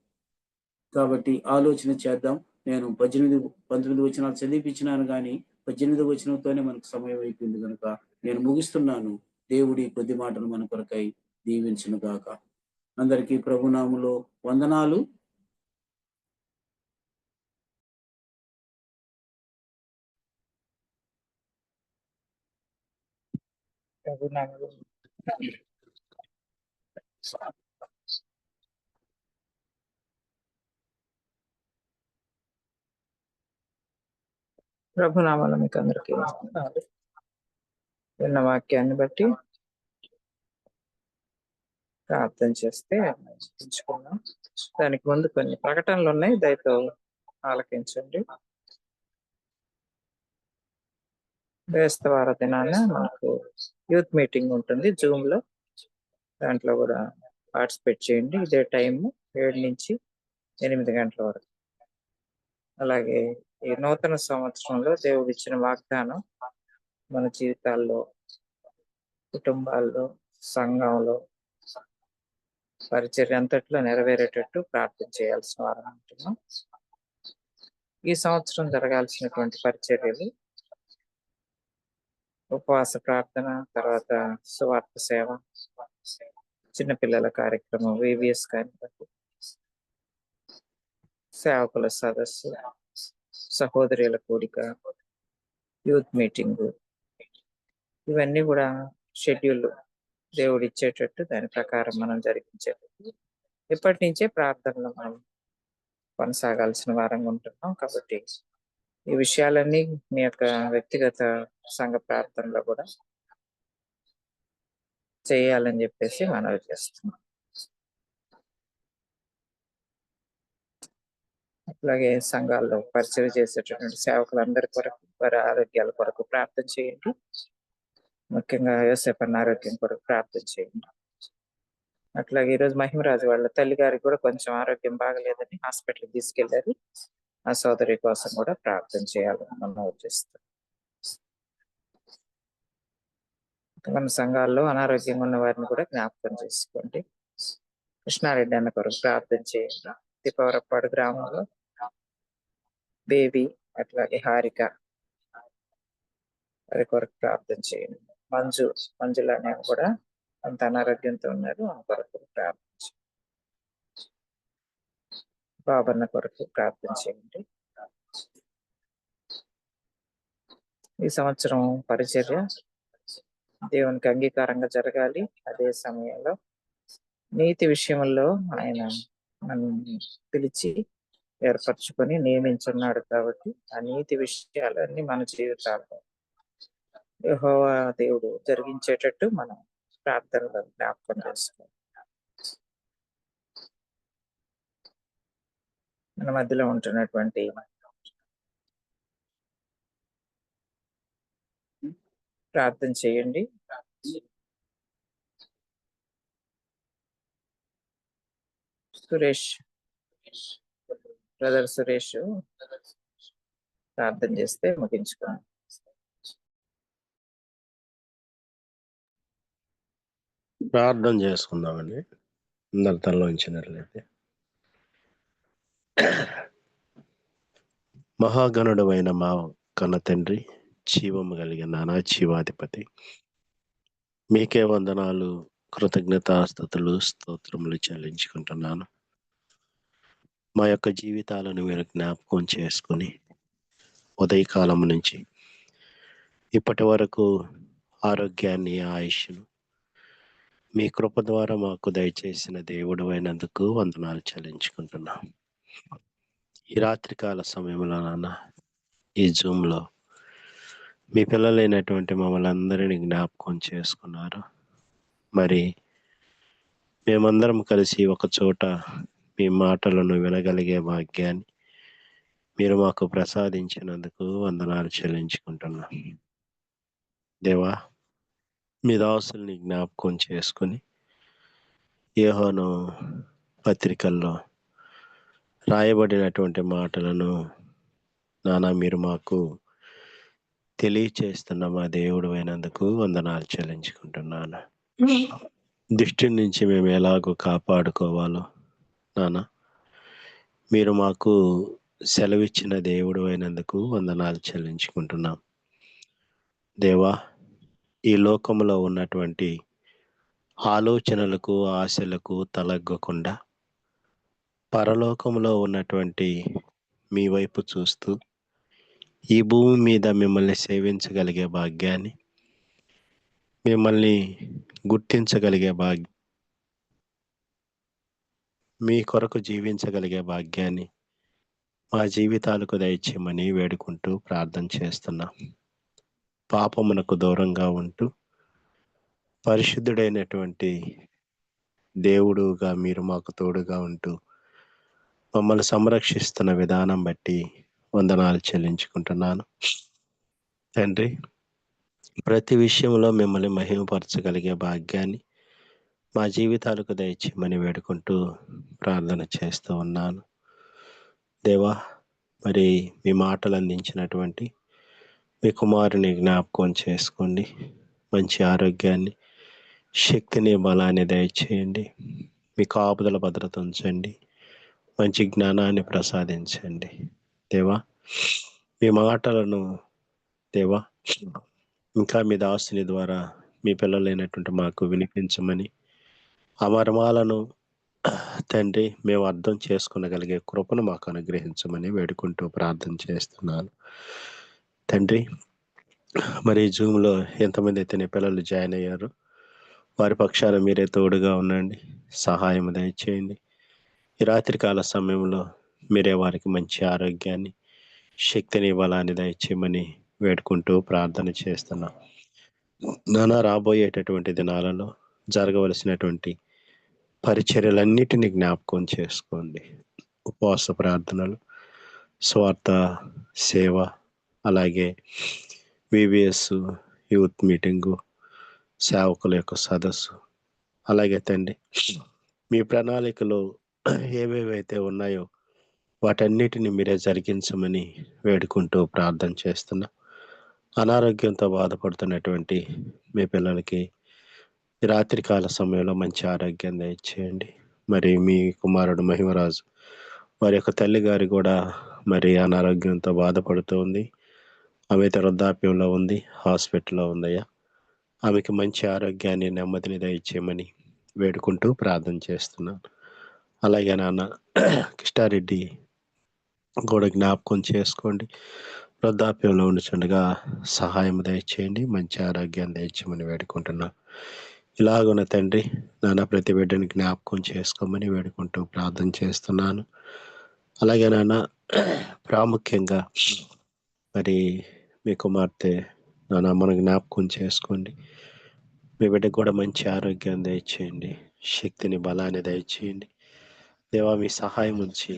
కాబట్టి ఆలోచన చేద్దాం. నేను 18, 19 వచనాలు చదివిపించినాను గాని 18 వచనంతోనే మనకు సమయం అయిపోయింది గనుక నేను ముగిస్తున్నాను. దేవుడి కొద్ది మాటలు మన కొరకై దీవించును గాక. అందరికీ ప్రభునామములో వందనాలు. ప్రభునామములో ప్రభునామములో మీకు అందరికీ వందనాలు. విన్న వాక్యాన్ని బట్టి ప్రార్థన చేస్తే ఉంచుకున్నాం. దానికి ముందు కొన్ని ప్రకటనలు ఉన్నాయి, దయతో ఆలకించండి. బేస్తవార దినాన మనకు యూత్ మీటింగ్ ఉంటుంది జూమ్ లో. దాంట్లో కూడా పార్టిసిపేట్ చేయండి. ఇదే టైం 7 నుంచి 8 గంటల వరకు. అలాగే ఈ నూతన సంవత్సరంలో దేవుడు ఇచ్చిన వాగ్దానం మన జీవితాల్లో, కుటుంబాల్లో, సంఘంలో, పరిచర్య అంతట్లో నెరవేరేటట్టు ప్రార్థన చేయాల్సిన వారం అంటున్నాం. ఈ సంవత్సరం జరగాల్సినటువంటి పరిచర్యలు ఉపవాస ప్రార్థన, తర్వాత సువార్త సేవ, చిన్నపిల్లల కార్యక్రమం, VBS కానివ్వండి, సేవకుల సదస్సు, సహోదరుల కూడిక, యూత్ మీటింగ్, ఇవన్నీ కూడా షెడ్యూల్ దేవుడు ఇచ్చేటట్టు దాని ప్రకారం మనం జరిగించేటట్టు ఇప్పటి నుంచే ప్రార్థనలు మనం కొనసాగాల్సిన వారంగా ఉంటున్నాం. కాబట్టి ఈ విషయాలన్నీ మీ యొక్క వ్యక్తిగత సంఘ ప్రార్థనలో కూడా చేయాలని చెప్పేసి మనవి చేస్తున్నాం. అట్లాగే సంఘాల్లో పరిచయం చేసేటటువంటి సేవకులందరి కొరకు, వారి ఆరోగ్యాల కొరకు ప్రార్థన చేయండి. ముఖ్యంగా యోసేపు అన్న ఆరోగ్యం కొరకు ప్రార్థన చేయండి. అట్లాగే ఈరోజు మహిమరాజు వాళ్ళ తల్లి గారికి కూడా కొంచెం ఆరోగ్యం బాగలేదని హాస్పిటల్కి తీసుకెళ్లారు. ఆ సోదరి కోసం కూడా ప్రార్థన చేయాలని మనం చేస్తాం. మన సంఘాల్లో అనారోగ్యంగా ఉన్న వారిని కూడా జ్ఞాపకం చేసుకోండి. కృష్ణారెడ్డి అన్న కొరకు ప్రార్థన చేయండి. తిప్పవరపాడు గ్రామంలో బేబీ, అట్లాగే హారిక వారి కొరకు ప్రార్థన చేయండి. మంజుల అనే కూడా అంత అనారోగ్యంతో ఉన్నారు, ఆ కొరకు ప్రార్థన చేయండి. బాబన్న కొరకు ప్రార్థన చేయండి. ఈ సంవత్సరం పరిచర్య దేవునికి అంగీకారంగా జరగాలి. అదే సమయంలో నీతి విషయంలో ఆయన మనల్ని పిలిచి ఏర్పరచుకొని నియమించున్నాడు కాబట్టి ఆ నీతి విషయాలన్నీ మన జీవితాల్లో యెహోవా దేవుడు జరిగించేటట్టు మనం ప్రార్థనలో జ్ఞాపకం చేసుకోవాలి. మన మధ్యలో ఉంటున్నటువంటి ప్రార్థన చేయండి. సురేష్, బ్రదర్ సురేష్ ప్రార్థన చేస్తే ముగించుకోండి. ప్రార్థన చేసుకుందామండి. అందరి తనలో ఉంచినట్లయితే. మహాగణుడు అయిన మా కన్న తండ్రి, జీవము కలిగిన నా జీవాధిపతి, మీకే వందనాలు, కృతజ్ఞతాస్తుతులు, స్తోత్రములు చెల్లించుకుంటున్నాను. మా యొక్క జీవితాలను మీరు జ్ఞాపకం చేసుకుని ఉదయకాలం నుంచి ఇప్పటి వరకు ఆరోగ్యాన్ని, ఆయుష్ను మీ కృప ద్వారా మాకు దయచేసిన దేవుడు అయినందుకు వందనాలు చెల్లించుకుంటున్నాం. ఈ రాత్రికాల సమయంలో నాన్న, ఈ జూమ్లో మీ పిల్లలైనటువంటి మమ్మల్ని అందరినీ జ్ఞాపకం చేసుకున్నారు. మరి మేమందరం కలిసి ఒక చోట మీ మాటలను వినగలిగే భాగ్యాన్ని మీరు మాకు ప్రసాదించినందుకు వందనాలు చెల్లించుకుంటున్నాం. దేవా, మీ దాసుల్ని జ్ఞాపకం చేసుకుని యోహాను పత్రికల్లో రాయబడినటువంటి మాటలను నానా మీరు మాకు తెలియచేస్తున్న మా దేవుడు అయినందుకు వందనాలు చెల్లించుకుంటున్నాను. దృష్టి నుంచి మేము ఎలాగో కాపాడుకోవాలో నాన్న మీరు మాకు సెలవిచ్చిన దేవుడు అయినందుకు వందనాలు చెల్లించుకుంటున్నాం. దేవా, ఈ లోకంలో ఉన్నటువంటి ఆలోచనలకు, ఆశలకు తలగ్గకుండా పరలోకంలో ఉన్నటువంటి మీ వైపు చూస్తూ ఈ భూమి మీద మిమ్మల్ని సేవించగలిగే భాగ్యాన్ని, మిమ్మల్ని గుర్తించగలిగే భాగ్యం, మీ కొరకు జీవించగలిగే భాగ్యాన్ని మా జీవితాలకు దయచేయమని వేడుకుంటూ ప్రార్థన చేస్తున్నాం. పాపమునకు దూరంగా ఉంటూ పరిశుద్ధుడైనటువంటి దేవుడుగా మీరు మాకు తోడుగా ఉంటూ మమ్మల్ని సంరక్షిస్తున్న విధానం బట్టి వందనాలు చెల్లించుకుంటున్నాను. తండ్రి, ప్రతి విషయంలో మిమ్మల్ని మహిమపరచగలిగే భాగ్యాన్ని మా జీవితాలకు దయచేయమని వేడుకుంటూ ప్రార్థన చేస్తూ ఉన్నాను. దేవా, మరి మీ మాటలు అందించినటువంటి మీ కుమారుని జ్ఞాపకం చేసుకోండి. మంచి ఆరోగ్యాన్ని, శక్తిని, బలాన్ని దయచేయండి. మీ కాపుదల భద్రత ఉంచండి. మంచి జ్ఞానాన్ని ప్రసాదించండి. దేవా, మీ మాటలను దేవా ఇంకా మీ దాసుని ద్వారా మీ పిల్లలైనటువంటి మాకు వినిపించమని, ఆ మర్మాలను తండ్రి మేము అర్థం చేసుకునగలిగే కృపను మాకు అనుగ్రహించమని వేడుకుంటూ ప్రార్థన చేస్తున్నాను. తండ్రి, మరి జూమ్లో ఎంతమంది అయితే నీ పిల్లలు జాయిన్ అయ్యారు, వారి పక్షాన మీరే తోడుగా ఉండండి, సహాయం దయచేయండి. ఈ రాత్రికాల సమయంలో మీరే వారికి మంచి ఆరోగ్యాన్ని, శక్తిని, బలాన్ని దయచేయమని వేడుకుంటూ ప్రార్థన చేస్తున్నాం. నానా రాబోయేటటువంటి దినాలలో జరగవలసినటువంటి పరిచర్యలన్నిటినీ జ్ఞాపకం చేసుకోండి. ఉపవాస ప్రార్థనలు, స్వార్థ సేవ, అలాగే వివిఎస్ యూత్ మీటింగు, సేవకుల యొక్క సదస్సు, అలాగే తండ్రి మీ ప్రణాళికలు ఏవేవైతే ఉన్నాయో వాటన్నిటిని మీరే జరిగించమని వేడుకుంటూ ప్రార్థన చేస్తున్నా. అనారోగ్యంతో బాధపడుతున్నటువంటి మీ పిల్లలకి ఈ రాత్రికాల సమయంలో మంచి ఆరోగ్యం దయచేయండి. మరి మీ కుమారుడు మహిమరాజు, వారి యొక్క తల్లి గారి కూడా మరి అనారోగ్యంతో బాధపడుతూ ఉంది. ఆమె వృద్ధాప్యంలో ఉంది, హాస్పిటల్లో ఉందయ్యా. ఆమెకి మంచి ఆరోగ్యాన్ని, నెమ్మదిని దయచేయమని వేడుకుంటూ ప్రార్థన చేస్తున్నాను. అలాగే నాన్న కిష్టారెడ్డి కూడా జ్ఞాపకం చేసుకోండి. వృద్ధాప్యంలో ఉండుచుండగా సహాయం దయచేయండి, మంచి ఆరోగ్యాన్ని దయచేయమని వేడుకుంటున్నాను. ఇలాగున్న తండ్రి నాన్న ప్రతి బిడ్డని జ్ఞాపకం చేసుకోమని వేడుకుంటూ ప్రార్థన చేస్తున్నాను. అలాగే నాన్న ప్రాముఖ్యంగా మరి మీ కుమార్తె నాన్న మన జ్ఞాపకం చేసుకోండి. మీ బిడ్డకు కూడా మంచి ఆరోగ్యం దయచేయండి, శక్తిని బలాన్ని దయచేయండి. దేవా మీ సహాయం ఉంచి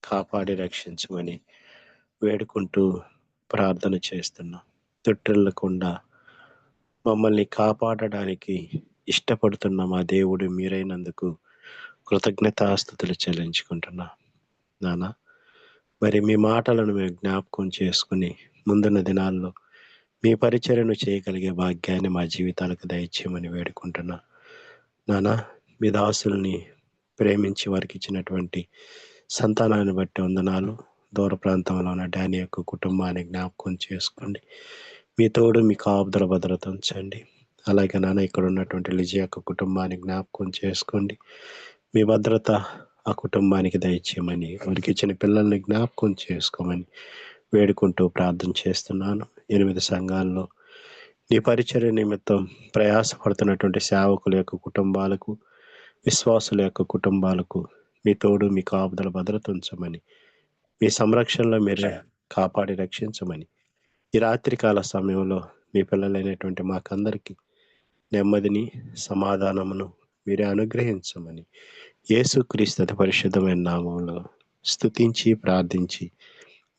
కాపాడి రక్షించమని వేడుకుంటూ ప్రార్థన చేస్తున్నాం. తొట్టిల్లకుండా మమ్మల్ని కాపాడడానికి ఇష్టపడుతున్న మా దేవుడు మీరైనందుకు కృతజ్ఞతాస్తుతులు చెల్లించుకుంటున్నా నాన్న. మరి మీ మాటలను మేము జ్ఞాపకం చేసుకుని ముందున్న దినాల్లో మీ పరిచర్యను చేయగలిగే భాగ్యాన్ని మా జీవితాలకు దయచేయమని వేడుకుంటున్నా నాన్న. మీ దాసుల్ని ప్రేమించి వారికి ఇచ్చినటువంటి సంతానాన్ని బట్టి వందనాలు. దూర ప్రాంతంలో ఉన్న డానీ యొక్క కుటుంబాన్ని జ్ఞాపకం చేసుకోండి. మీ తోడు మీ కాపుదల భద్రత ఉంచండి. అలాగే నాన్న ఇక్కడ ఉన్నటువంటి లిజీ యొక్క కుటుంబాన్ని జ్ఞాపకం చేసుకోండి. మీ భద్రత ఆ కుటుంబానికి దయచేయమని, వారికి ఇచ్చిన పిల్లల్ని జ్ఞాపకం చేసుకోమని వేడుకుంటూ ప్రార్థన చేస్తున్నాను. 8 సంఘాల్లో నీ పరిచర్య నిమిత్తం ప్రయాసపడుతున్నటువంటి సేవకుల యొక్క కుటుంబాలకు, విశ్వాసుల యొక్క కుటుంబాలకు మీ తోడు మీ కాపుదల భద్రత ఉంచమని, మీ సంరక్షణలో మీరు కాపాడి రక్షించమని, ఈ రాత్రికాల సమయంలో మీ పిల్లలైనటువంటి మాకందరికీ నెమ్మదిని సమాధానమును మీరే అనుగ్రహించమని యేసుక్రీస్తు అతి పరిశుద్ధమైన నామంలో స్తుతించి ప్రార్థించి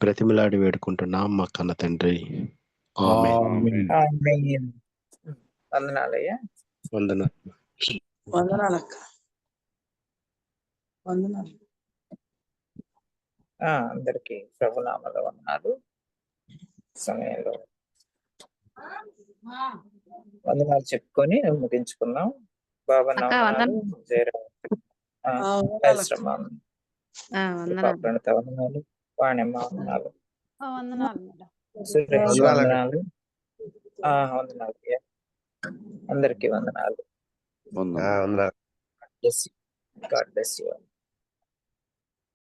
బ్రతిమిలాడి వేడుకుంటున్నాం మా కన్న తండ్రి. ఆమేన్. ఆమేన్. ఆమేన్. వందనాలయ్యా. వందనాలు. వందనాలక్క. వందనాలు. అందరికీ ప్రభునామములో వందనాలు. సమయంలో వందనాలు చెప్పుకొని ముగించుకున్నాం. బాబా అక్క వందనాలు, జయరామ్ పరిశ్రమ ప్రణత వందనాలు, వాణిమ్మ వందనాలు, సురేష్ వందనాలు. వందనాలు అయ్యా. అందరికీ వందనాలు. వందనాలు. God bless you.